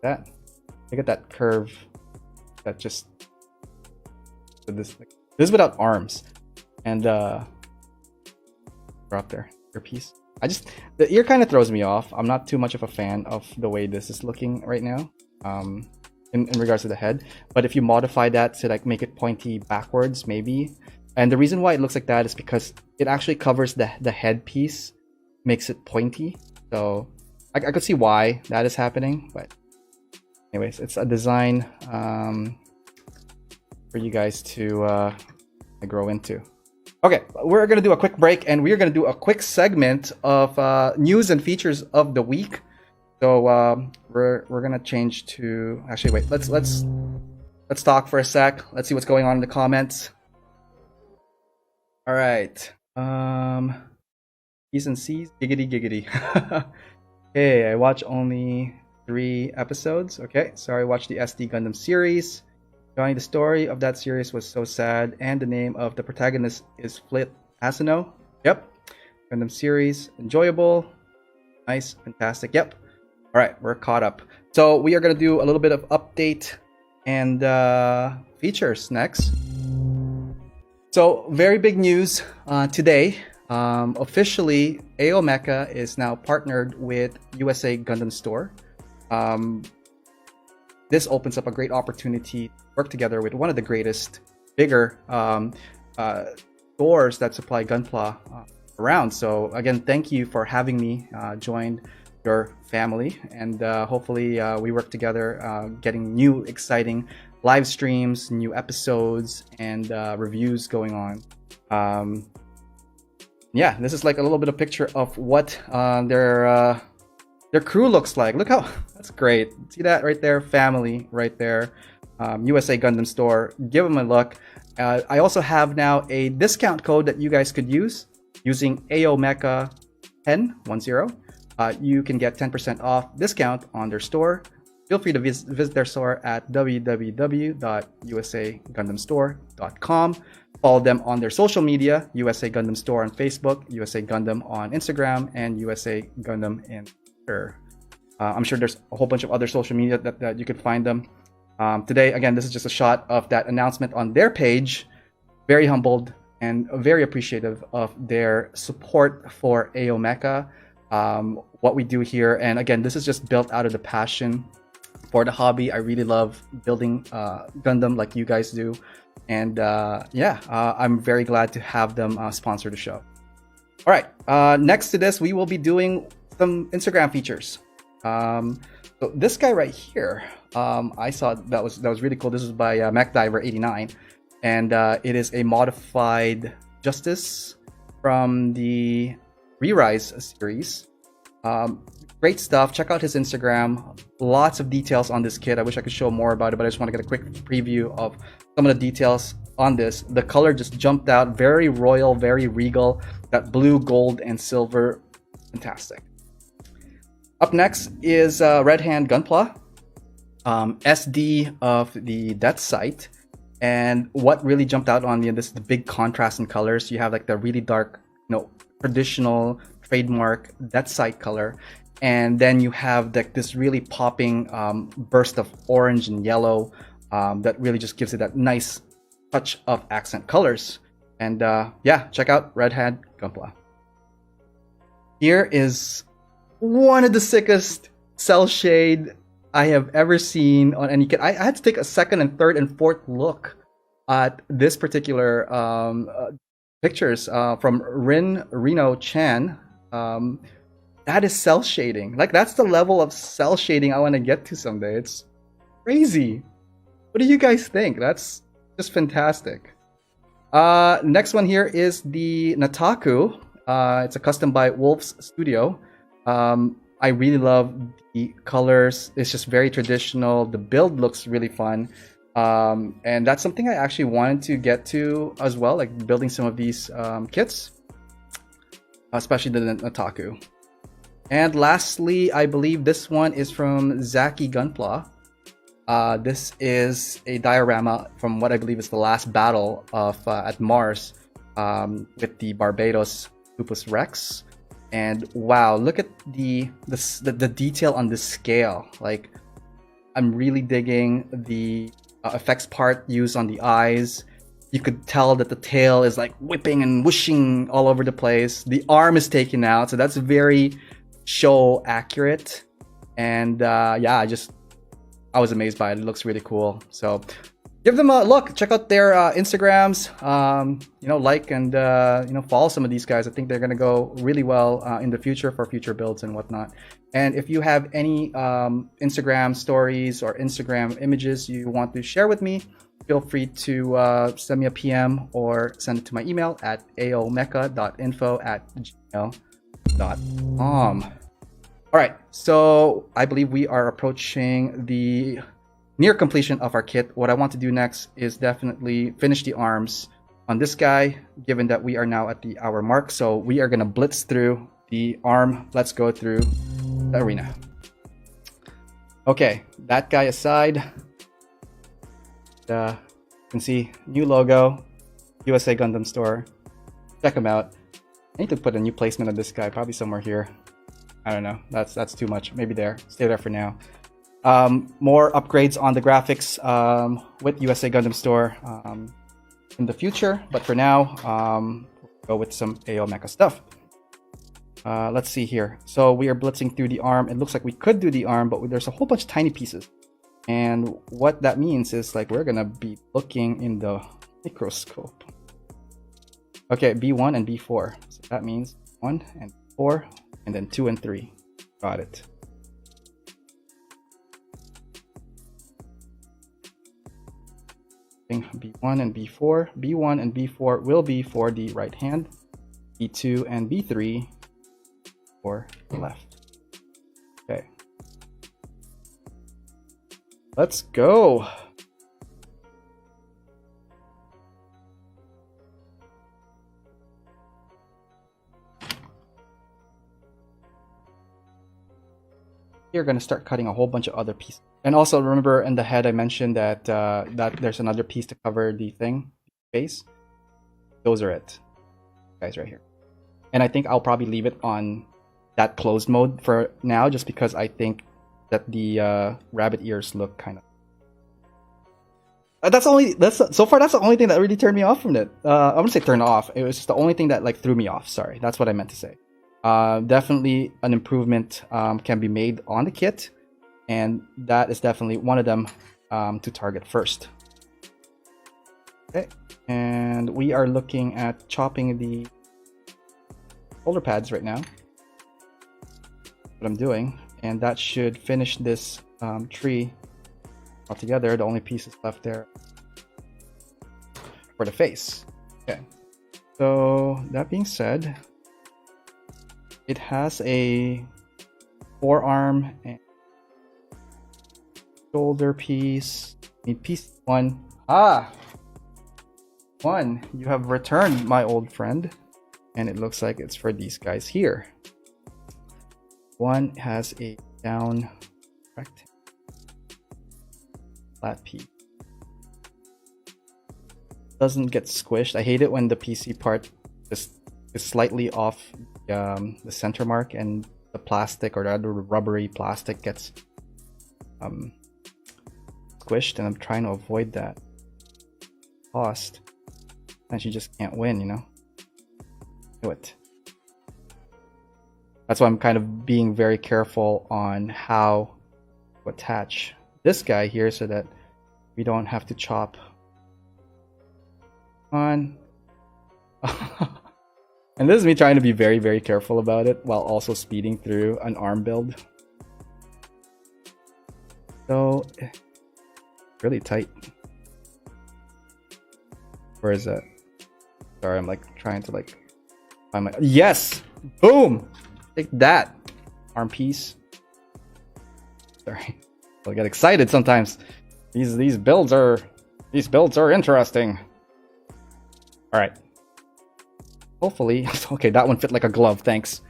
that. Look at that curve. That just this is without arms. And drop there. Earpiece. The ear kind of throws me off. I'm not too much of a fan of the way this is looking right now. In regards to the head. But if you modify that to like make it pointy backwards, maybe. And the reason why it looks like that is because it actually covers the head piece, makes it pointy. So I could see why that is happening. But anyways, it's a design for you guys to grow into. Okay, we're going to do a quick break, and we're going to do a quick segment of news and features of the week. So we're going to change to... Actually, wait, let's talk for a sec. Let's see what's going on in the comments. All right. E's and C's, giggity giggity. Okay, I watch only 3 episodes. Okay, sorry, watch the SD Gundam series. Johnny, the story of that series was so sad, and the name of the protagonist is Flit Asano. Yep. Gundam series, enjoyable, nice, fantastic. Yep. All right, we're caught up. So we are going to do a little bit of update and features next. So very big news today. Officially, AO Mecha is now partnered with USA Gundam Store. This opens up a great opportunity to work together with one of the greatest, bigger stores that supply Gunpla around. So again, thank you for having me join your family, and hopefully we work together getting new exciting live streams, new episodes, and reviews going on. Yeah, this is like a little bit of picture of what their crew looks like. Look how that's great. See that right there? Family right there. USA Gundam Store. Give them a look. I also have now a discount code that you guys could use using AO Mecha 10. You can get 10% off discount on their store. Feel free to visit their store at www.usagundamstore.com. Follow them on their social media, USA Gundam Store on Facebook, USA Gundam on Instagram, and USA Gundam in Twitter. I'm sure there's a whole bunch of other social media that you could find them. Today, again, this is just a shot of that announcement on their page. Very humbled and very appreciative of their support for AO Mecha, what we do here. And again, this is just built out of the passion for the hobby. I really love building Gundam like you guys do. And I'm very glad to have them sponsor the show. All right, next to this, we will be doing some Instagram features. So this guy right here, I saw that was really cool. This is by MacDiver89, and it is a modified Justice from the Re-Rise series. Great stuff. Check out his Instagram. Lots of details on this kit. I wish I could show more about it, but I just want to get a quick preview of some of the details on this. The color just jumped out. Very royal, very regal. That blue, gold, and silver. Fantastic. Up next is Red Hand Gunpla, SD of the Death Sight. And what really jumped out on me, and this is the big contrast in colors. You have like the really dark, traditional trademark that side color, and then you have this really popping burst of orange and yellow that really just gives it that nice touch of accent colors. And yeah, check out Red Hand Gunpla. Here is one of the sickest cell shade I have ever seen on any kit. I had to take a second and third and fourth look at this particular pictures from Reno Chan. That is cell shading. Like, that's the level of cell shading I want to get to someday. It's crazy. What do you guys think? That's just fantastic. Next one here is the Nataku. It's a custom by Wolf's Studio. I really love the colors. It's just very traditional. The build looks really fun. And that's something I actually wanted to get to as well, like building some of these kits, especially the Nataku. And lastly, I believe this one is from Zaki Gunpla. This is a diorama from what I believe is the last battle of at Mars with the Barbados Lupus Rex. And wow, look at the detail on the scale. Like, I'm really digging the effects part used on the eyes. You could tell that the tail is like whipping and whooshing all over the place. The arm is taken out, so that's very show accurate. And yeah, I was amazed by it. It looks really cool. So give them a look. Check out their Instagrams. Like and follow some of these guys. I think they're gonna go really well in the future for future builds and whatnot. And if you have any Instagram stories or Instagram images you want to share with me, feel free to send me a PM or send it to my email at aomecha.info@gmail.com. All right, so I believe we are approaching the near completion of our kit. What I want to do next is definitely finish the arms on this guy, given that we are now at the hour mark. So we are gonna blitz through the arm. Let's go through the arena. Okay, that guy aside, you can see new logo, USA Gundam store. Check them out. I need to put a new placement of this guy, probably somewhere here. I don't know, that's too much. Maybe there, stay there for now. More upgrades on the graphics with USA Gundam store in the future, but for now, we'll go with some AO Mecha stuff. Let's see here. So we are blitzing through the arm. It looks like we could do the arm, but there's a whole bunch of tiny pieces. And what that means is, like, we're gonna be looking in the microscope. Okay, B1 and B4. So that means 1 and 4, and then 2 and 3. Got it. B1 and B4. B1 and B4 will be for the right hand. B2 and B3 for the left. Okay. Let's go. You're going to start cutting a whole bunch of other pieces. And also remember, in the head I mentioned that that there's another piece to cover the thing, face. Those are it, guys, right here. And I think I'll probably leave it on that closed mode for now, just because I think that the rabbit ears look kind of... so far that's the only thing that really turned me off from it. I wouldn't say turned off. It was just the only thing that like threw me off. Sorry, that's what I meant to say. Definitely an improvement can be made on the kit, and that is definitely one of them to target first. Okay, and we are looking at chopping the shoulder pads right now. What I'm doing, and that should finish this tree altogether. The only pieces left there for the face. Okay, so that being said, it has a forearm and shoulder piece. Need piece 1. One, you have returned, my old friend, and it looks like it's for these guys here. One has a down rectangle flat piece. Doesn't get squished. I hate it when the PC part just is slightly off the center mark, and the plastic or the other rubbery plastic gets squished, and I'm trying to avoid that cost. And she just can't win, you know? Do it. That's why I'm kind of being very careful on how to attach this guy here so that we don't have to chop on. And this is me trying to be very, very careful about it while also speeding through an arm build. So, really tight. Where is it? Sorry, I'm like trying to like find my... Yes! Boom! Take that, arm piece. Sorry, I get excited sometimes. These builds are interesting. All right. Hopefully, okay, that one fit like a glove. Thanks.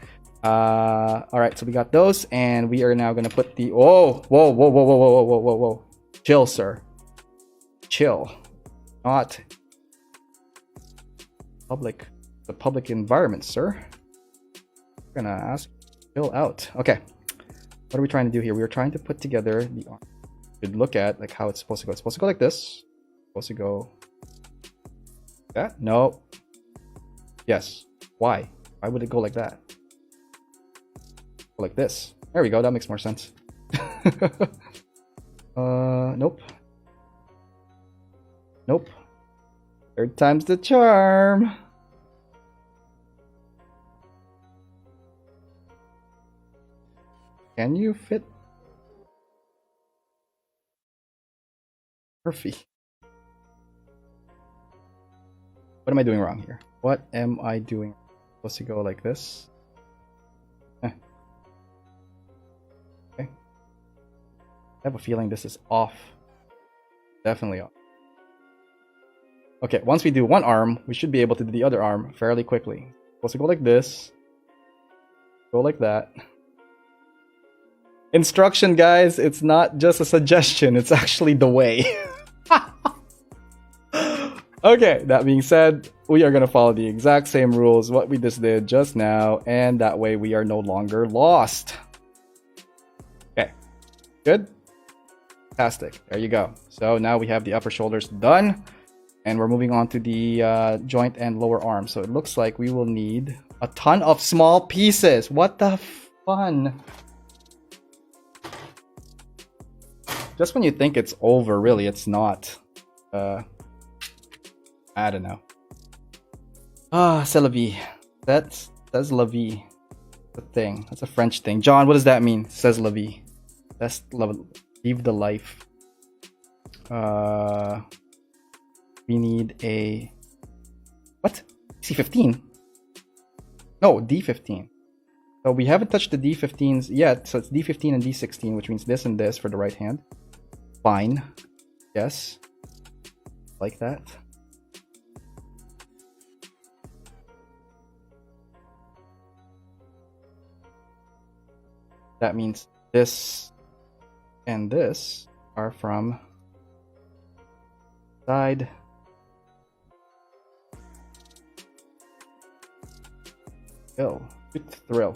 All right, so we got those, and we are now gonna put the... Oh, whoa. Chill, sir. Chill. Not public. The public environment, sir. We're gonna ask. Chill out. Okay. What are we trying to do here? We are trying to put together the arm. Should look at like how it's supposed to go. It's supposed to go like this. It's supposed to go. That? No. Yes. Why? Why would it go like that? Go like this. There we go. That makes more sense. Nope. Nope. Third time's the charm. Can you fit? Murphy. What am I doing wrong here? What am I doing? Supposed to go like this? Okay. I have a feeling this is off. Definitely off. Okay, once we do one arm, we should be able to do the other arm fairly quickly. Supposed to go like this. Go like that. Instruction, guys. It's not just a suggestion. It's actually the way. Okay, that being said, we are going to follow the exact same rules what we just did just now, and that way we are no longer lost. Okay, good? Fantastic. There you go. So now we have the upper shoulders done, and we're moving on to the joint and lower arm. So it looks like we will need a ton of small pieces. What the fun? Just when you think it's over, really, it's not. I don't know. Ah, c'est la vie. That's la vie. The thing. That's a French thing. John, what does that mean? C'est la vie. That's leave the life. We need a... What? C15? No, D15. So we haven't touched the D15s yet. So it's D15 and D16, which means this and this for the right hand. Fine. Yes. Like that. That means this and this are from side thrill. Thrill.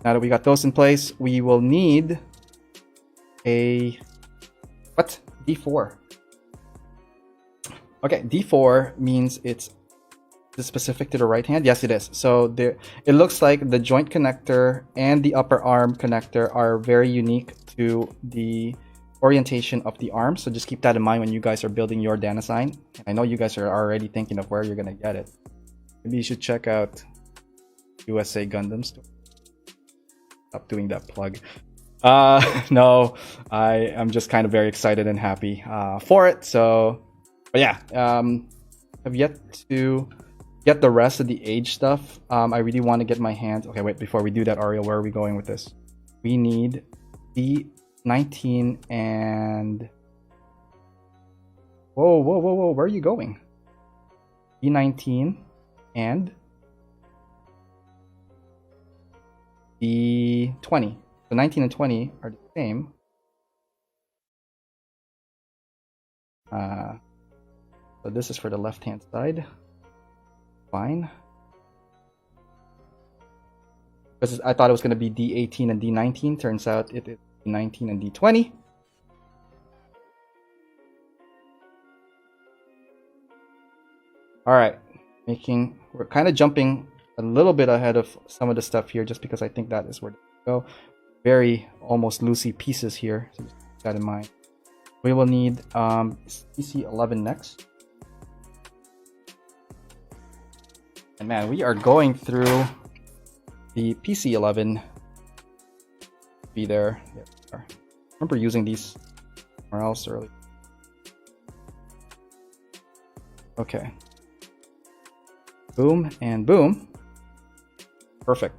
Now that we got those in place, we will need a what? D4. Okay, D4 means it's specific to the right hand. Yes, it is. So there, it looks like the joint connector and the upper arm connector are very unique to the orientation of the arm. So just keep that in mind when you guys are building your Danazine. I know you guys are already thinking of where you're gonna get it. Maybe you should check out USA Gundam store. Stop doing that plug. No, I'm just kind of very excited and happy for it. So, but yeah, I've yet to get the rest of the age stuff. I really want to get my hands. Okay, wait, before we do that, Ariel, where are we going with this? We need D19 and whoa, where are you going? D19 and D20. So 19 and 20 are the same. So this is for the left-hand side. Fine. Because I thought it was going to be D18 and D19. Turns out it is D19 and D20. All right. We're kind of jumping a little bit ahead of some of the stuff here just because I think that is where to go. Very almost loosey pieces here. So just keep that in mind. We will need PC11 next. And man, we are going through the PC11. Be there. There we are. I remember using these somewhere else earlier. Okay. Boom and boom. Perfect.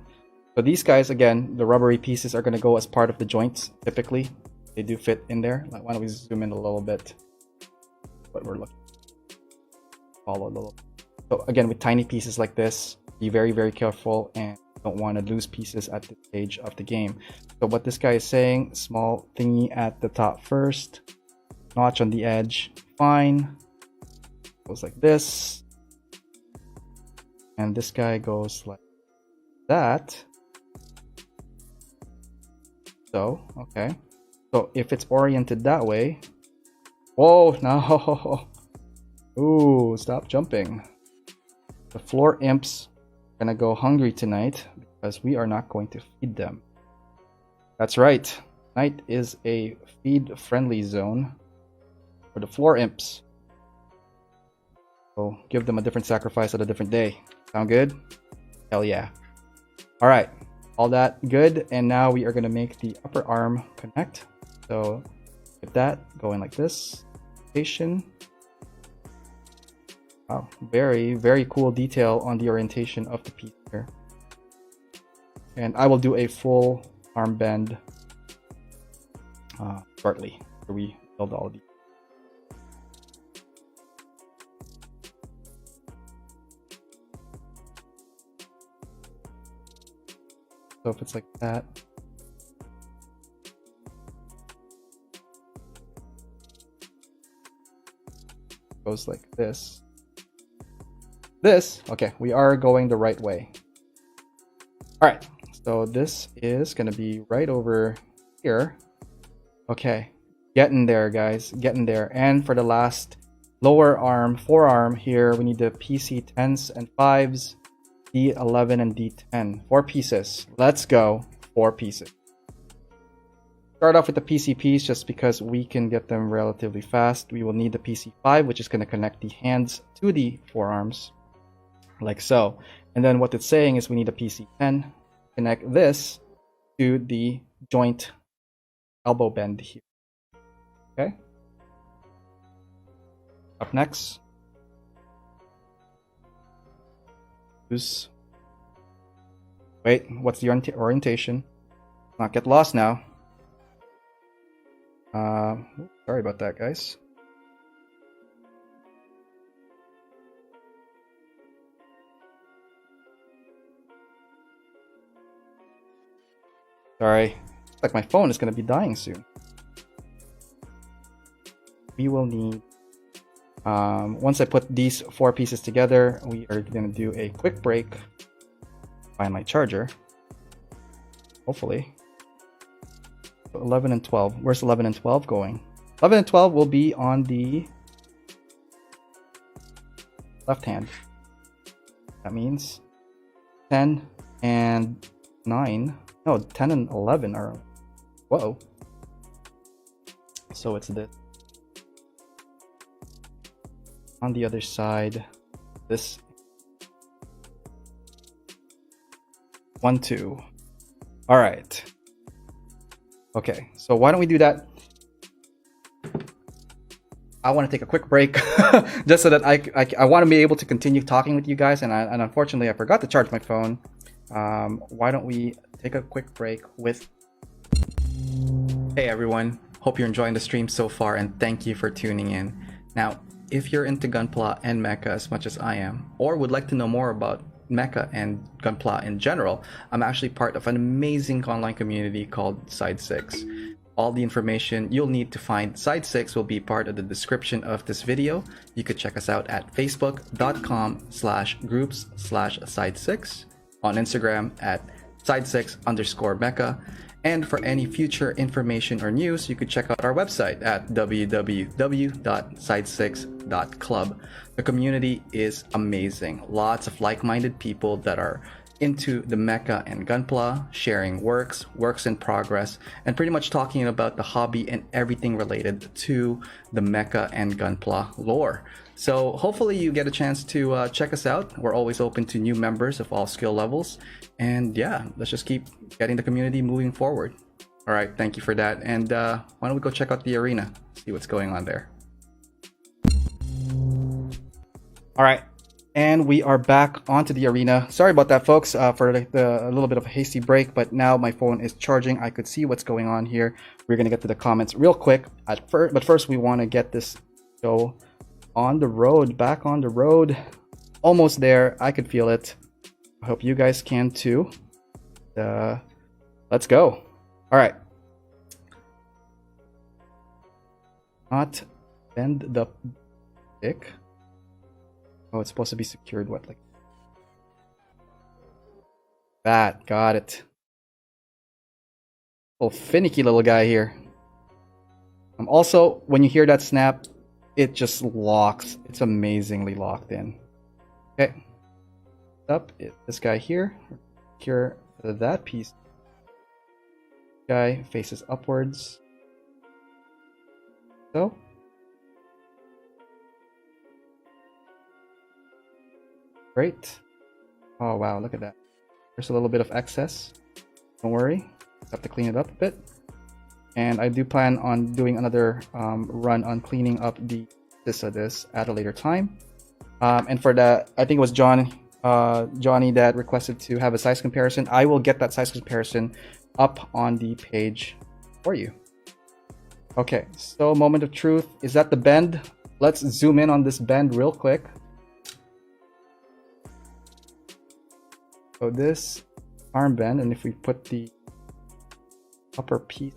So these guys, again, the rubbery pieces are going to go as part of the joints, typically. They do fit in there. Why don't we zoom in a little bit? What we're looking at. Follow a little. So again, with tiny pieces like this, be very, very careful and don't want to lose pieces at this stage of the game. So what this guy is saying, small thingy at the top first, notch on the edge, fine. Goes like this. And this guy goes like that. So, okay. So if it's oriented that way, whoa, no. Ooh, stop jumping. The floor imps are gonna go hungry tonight because we are not going to feed them. That's right. Tonight is a feed-friendly zone for the floor imps. So give them a different sacrifice at a different day. Sound good? Hell yeah. All right, all that good. And now we are gonna make the upper arm connect. So with that going like this, station. Wow, very, very cool detail on the orientation of the piece here. And I will do a full arm bend shortly after we build all of these. So if it's like that, goes like this. Okay, we are going the right way. All right, so this is gonna be right over here. Okay, getting there, guys, getting there. And for the last lower arm, forearm here, we need the PC 10s and 5s, D11 and D10. 4 pieces. Let's go. 4 pieces. Start off with the PC piece just because we can get them relatively fast. We will need the PC5, which is going to connect the hands to the forearms, like so. And then what it's saying is we need a PC10, connect this to the joint elbow bend here. Okay. Up next, wait, what's the orientation? Not get lost now. Sorry about that, guys. Sorry, looks like my phone is going to be dying soon. We will need, once I put these 4 pieces together, we are going to do a quick break. Find my charger, hopefully. 11 and 12. Where's 11 and 12 going? 11 and 12 will be on the left hand. That means 10 and 9. No, 10 and 11 are... Whoa. So it's this. On the other side, this. 1, 2. All right. Okay, so why don't we do that? I want to take a quick break just so that I want to be able to continue talking with you guys, and unfortunately I forgot to charge my phone. Why don't we take a quick break with... Hey everyone, hope you're enjoying the stream so far, and thank you for tuning in. Now, if you're into Gunpla and Mecha as much as I am, or would like to know more about Mecha and Gunpla in general, I'm actually part of an amazing online community called Side 6. All the information you'll need to find Side 6 will be part of the description of this video. You could check us out at facebook.com/groups/side6, on Instagram at side6_mecha, and for any future information or news, you could check out our website at www.side6.club. The community is amazing. Lots of like-minded people that are into the Mecha and Gunpla, sharing works in progress, and pretty much talking about the hobby and everything related to the Mecha and Gunpla lore. So hopefully you get a chance to check us out. We're always open to new members of all skill levels. And yeah, let's just keep getting the community moving forward. All right, thank you for that. And why don't we go check out the arena, see what's going on there. All right, and we are back onto the arena. Sorry about that, folks, for a little bit of a hasty break, but now my phone is charging. I could see what's going on here. We're gonna get to the comments real quick but first we want to get this show on the road, back on the road. Almost there. I could feel it. I hope you guys can too. Let's go. All right. Not bend the stick. Oh, it's supposed to be secured. What, like that? Got it. Oh, finicky little guy here. Also, when you hear that snap, it just locks. It's amazingly locked in. Okay. Up, this guy here. Secure that piece. Guy faces upwards. So. Great. Oh wow, look at that. There's a little bit of excess. Don't worry. Have to clean it up a bit. And I do plan on doing another run on cleaning up this at a later time. And for that, I think it was Johnny that requested to have a size comparison. I will get that size comparison up on the page for you. Okay, so moment of truth. Is that the bend? Let's zoom in on this bend real quick. So this arm bend, and if we put the upper piece,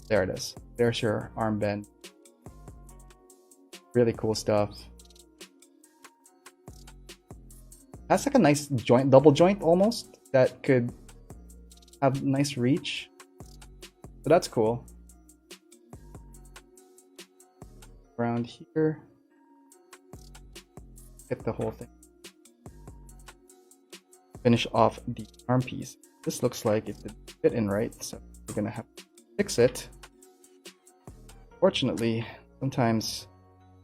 there it is. There's your arm bend. Really cool stuff. That's like a nice joint, double joint almost, that could have nice reach. So that's cool. Around here, get the whole thing. Finish off the arm piece. This looks like it didn't fit in right, so we're gonna have to fix it. Fortunately, sometimes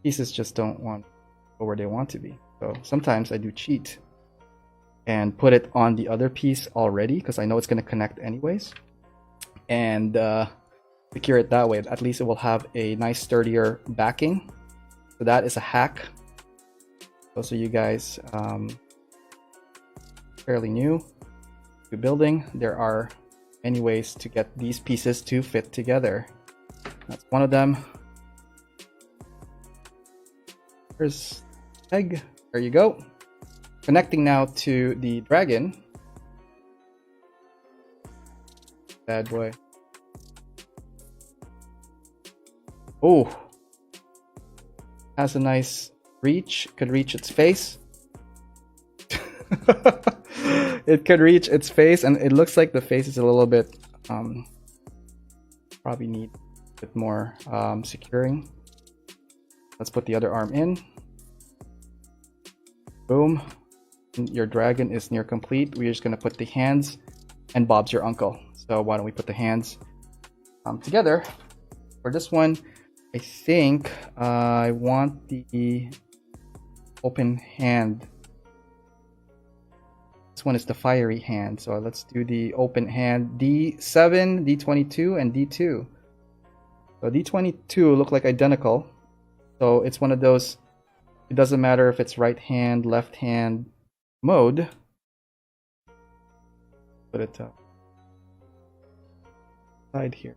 pieces just don't want to go where they want to be. So sometimes I do cheat and put it on the other piece already because I know it's going to connect anyways, and secure it that way. At least it will have a nice sturdier backing. So that is a hack. Those of you guys fairly new to building, there are many ways to get these pieces to fit together. That's one of them. Here's egg. There you go. Connecting now to the dragon. Bad boy. Oh, has a nice reach. Could reach its face. It could reach its face, and it looks like the face is a little bit probably need a bit more securing. Let's put the other arm in. Boom. Your dragon is near complete. We're just going to put the hands, and Bob's your uncle. So why don't we put the hands together. For this one, I think I want the open hand. This one is the fiery hand. So let's do the open hand. D7, D22, and D2. So D22 look like identical. So it's one of those, it doesn't matter if it's right hand, left hand mode. Put it side here.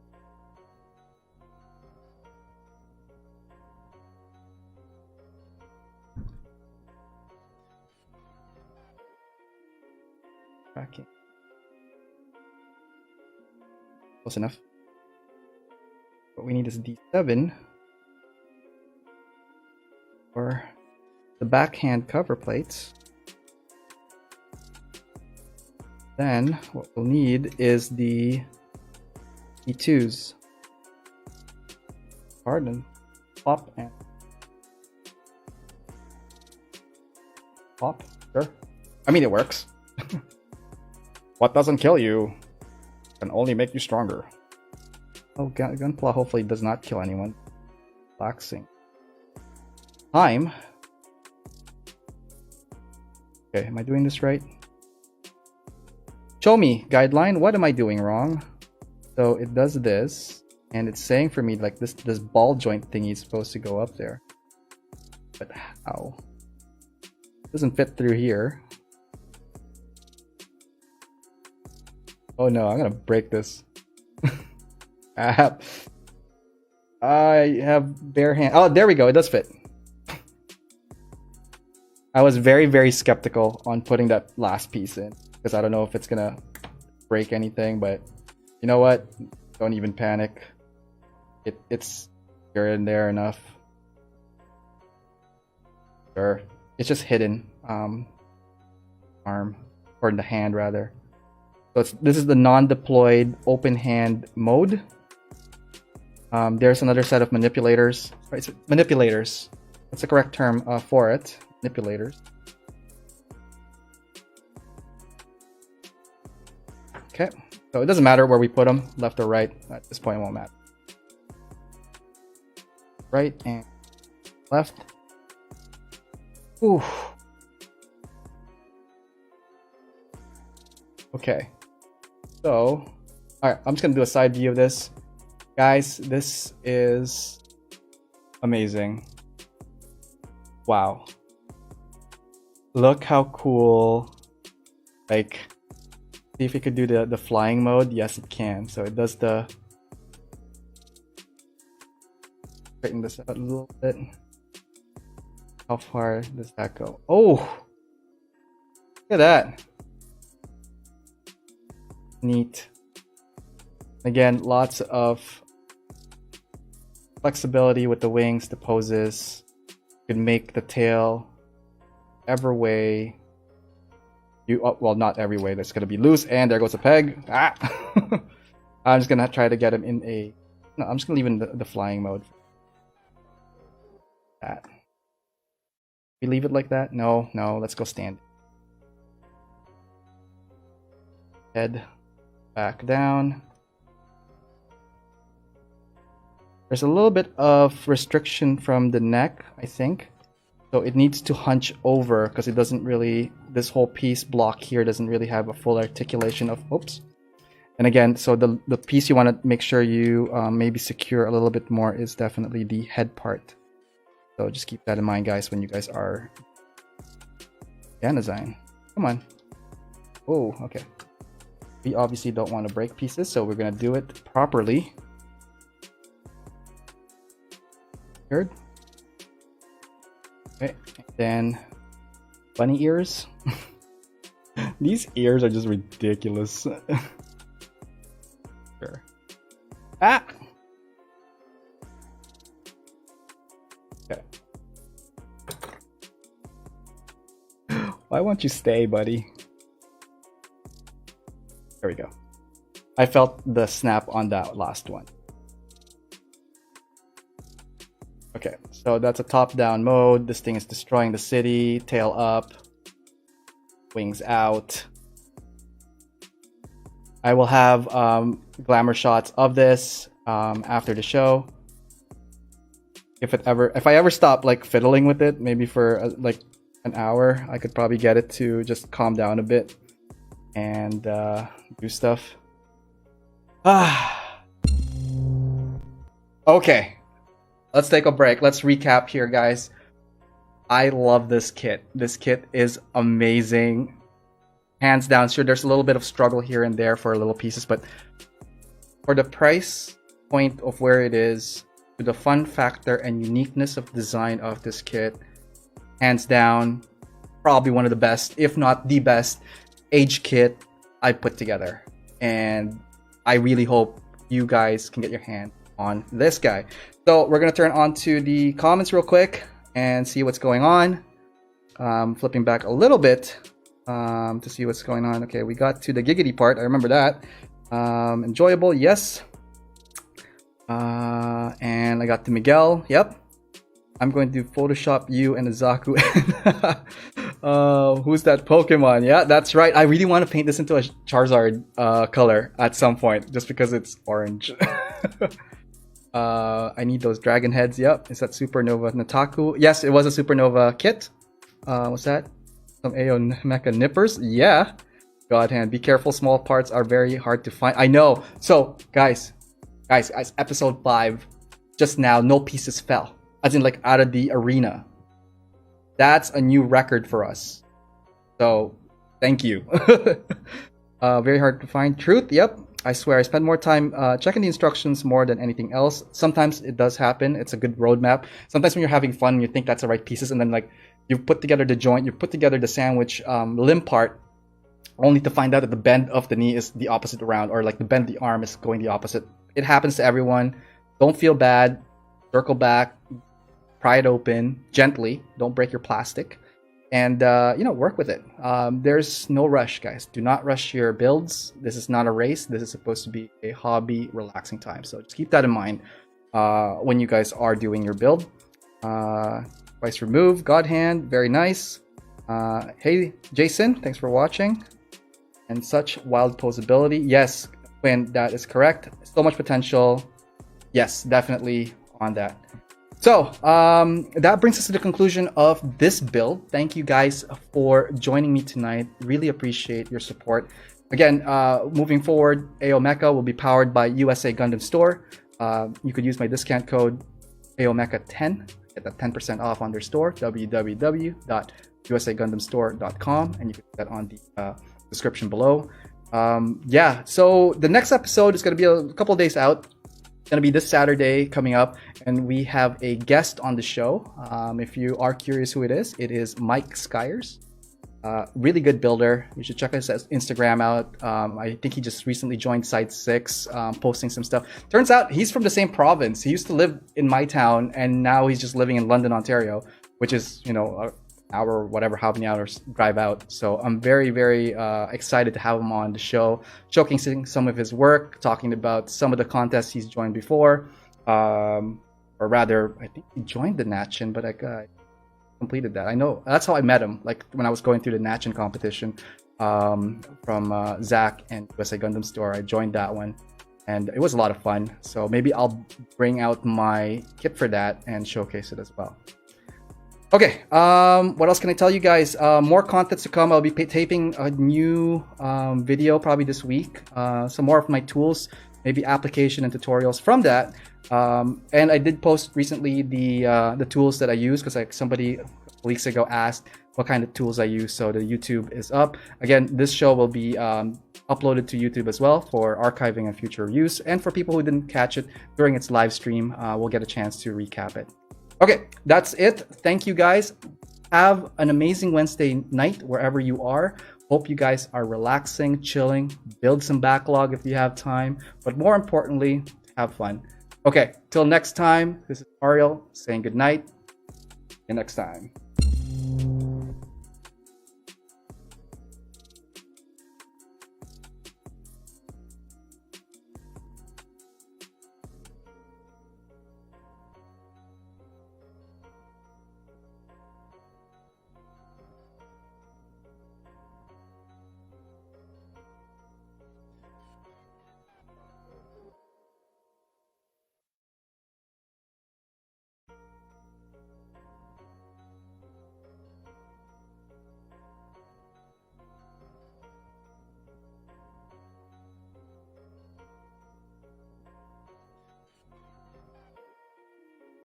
Close enough. What we need is D7 for the backhand cover plates. Then what we'll need is the EP2s. Pardon. Pop and pop. Sure. I mean, it works. What doesn't kill you can only make you stronger. Oh, Gunpla hopefully does not kill anyone. Relaxing. Time. Okay, am I doing this right? Show me, guideline, what am I doing wrong? So it does this, and it's saying for me like this ball joint thingy is supposed to go up there. But how? It doesn't fit through here. Oh no, I'm gonna break this. I have bare hand. Oh, there we go, it does fit. I was very, very skeptical on putting that last piece in because I don't know if it's gonna break anything, but you know what? Don't even panic. It's here and there enough. Sure. It's just hidden arm, or in the hand rather. So this is the non-deployed open hand mode. There's another set of manipulators. Right, so manipulators. That's the correct term for it. Manipulators. Okay, so it doesn't matter where we put them, left or right. At this point, it won't matter. Right and left. Ooh. Okay. So, all right, I'm just gonna do a side view of this. Guys, this is amazing. Wow. Look how cool. Like, see if it could do the flying mode. Yes, it can. So it does the... Straighten this out a little bit. How far does that go? Oh! Look at that. Neat. Again, lots of flexibility with the wings, the poses. You can make the tail every way. Well, not every way. That's gonna be loose, and there goes a peg. Ah! I'm just gonna try to get him in a. No, I'm just gonna leave in the flying mode. That. We leave it like that? No, let's go stand. Head back down. There's a little bit of restriction from the neck, I think. So it needs to hunch over because it doesn't really, this whole piece block here doesn't really have a full articulation of, oops. And again, so the piece you want to make sure you maybe secure a little bit more is definitely the head part. So just keep that in mind, guys, when you guys are Danazine. Come on. Oh, okay. We obviously don't want to break pieces, so we're going to do it properly. Good. Okay, and then bunny ears. These ears are just ridiculous. Sure. Ah! Okay. Why won't you stay, buddy? There we go. I felt the snap on that last one. Okay, so that's a top-down mode. This thing is destroying the city. Tail up. Wings out. I will have glamour shots of this after the show. If I ever stop like fiddling with it, maybe for like an hour, I could probably get it to just calm down a bit and do stuff. Okay. Let's take a break. Let's recap here, guys. I love this kit. This kit is amazing. Hands down. Sure, there's a little bit of struggle here and there for little pieces, but for the price point of where it is, to the fun factor and uniqueness of design of this kit, hands down, probably one of the best, if not the best, age kit I put together. And I really hope you guys can get your hand on this guy. So we're gonna turn on to the comments real quick and see what's going on. Flipping back a little bit to see what's going on. Okay, we got to the giggity part. I remember that. Enjoyable, yes. And I got to Miguel. Yep. I'm going to Photoshop you and Nataku. Who's that Pokemon? Yeah, that's right. I really want to paint this into a Charizard color at some point, just because it's orange. I need those dragon heads. Yep. Is that Supernova Nataku? Yes, it was a Supernova kit. What's that? Some AO Mecha nippers? Yeah. God hand. Be careful. Small parts are very hard to find. I know. So, guys, episode 5, just now, no pieces fell. As in, like, out of the arena. That's a new record for us. So, thank you. Very hard to find. Truth? Yep. I swear, I spend more time checking the instructions more than anything else. Sometimes it does happen. It's a good roadmap. Sometimes when you're having fun, you think that's the right pieces, and then, like, you put together the joint, you put together the sandwich limb part, only to find out that the bend of the knee is the opposite around, or like the bend of the arm is going the opposite. It happens to everyone. Don't feel bad. Circle back. Pry it open gently. Don't break your plastic. And, work with it. There's no rush, guys. Do not rush your builds. This is not a race. This is supposed to be a hobby, relaxing time. So just keep that in mind when you guys are doing your build. Twice remove. God hand. Very nice. Hey, Jason. Thanks for watching. And such wild posability. Yes, Quinn, that is correct. So much potential. Yes, definitely on that. So, that brings us to the conclusion of this build. Thank you guys for joining me tonight. Really appreciate your support. Again, moving forward, AO Mecha will be powered by USA Gundam Store. You could use my discount code AOMecha10. Get that 10% off on their store, www.usagundamstore.com, and you can get that on the description below. So the next episode is going to be a couple of days out. It's going to be this Saturday coming up, and we have a guest on the show. If you are curious who it is Mike Skyers. Really good builder. You should check his Instagram out. I think he just recently joined Side 6, posting some stuff. Turns out he's from the same province. He used to live in my town, and now he's just living in London, Ontario, which is, an hour, whatever, how many hours drive out. So I'm very, very excited to have him on the show, showcasing some of his work, talking about some of the contests he's joined before. Or rather, I think he joined the Natchin, but I completed that. I know that's how I met him, like when I was going through the Natchin competition from Zach and USA Gundam Store. I joined that one, and it was a lot of fun. So maybe I'll bring out my kit for that and showcase it as well. Okay, what else can I tell you guys? More content to come. I'll be taping a new video probably this week. Some more of my tools, maybe application and tutorials from that. And I did post recently the tools that I use, because like somebody weeks ago asked what kind of tools I use. So the YouTube is up. Again, this show will be uploaded to YouTube as well for archiving and future use. And for people who didn't catch it during its live stream, we'll get a chance to recap it. Okay, that's it. Thank you guys. Have an amazing Wednesday night wherever you are. Hope you guys are relaxing, chilling, build some backlog if you have time, but more importantly, have fun. Okay, till next time, this is Ariel saying good night. See you next time.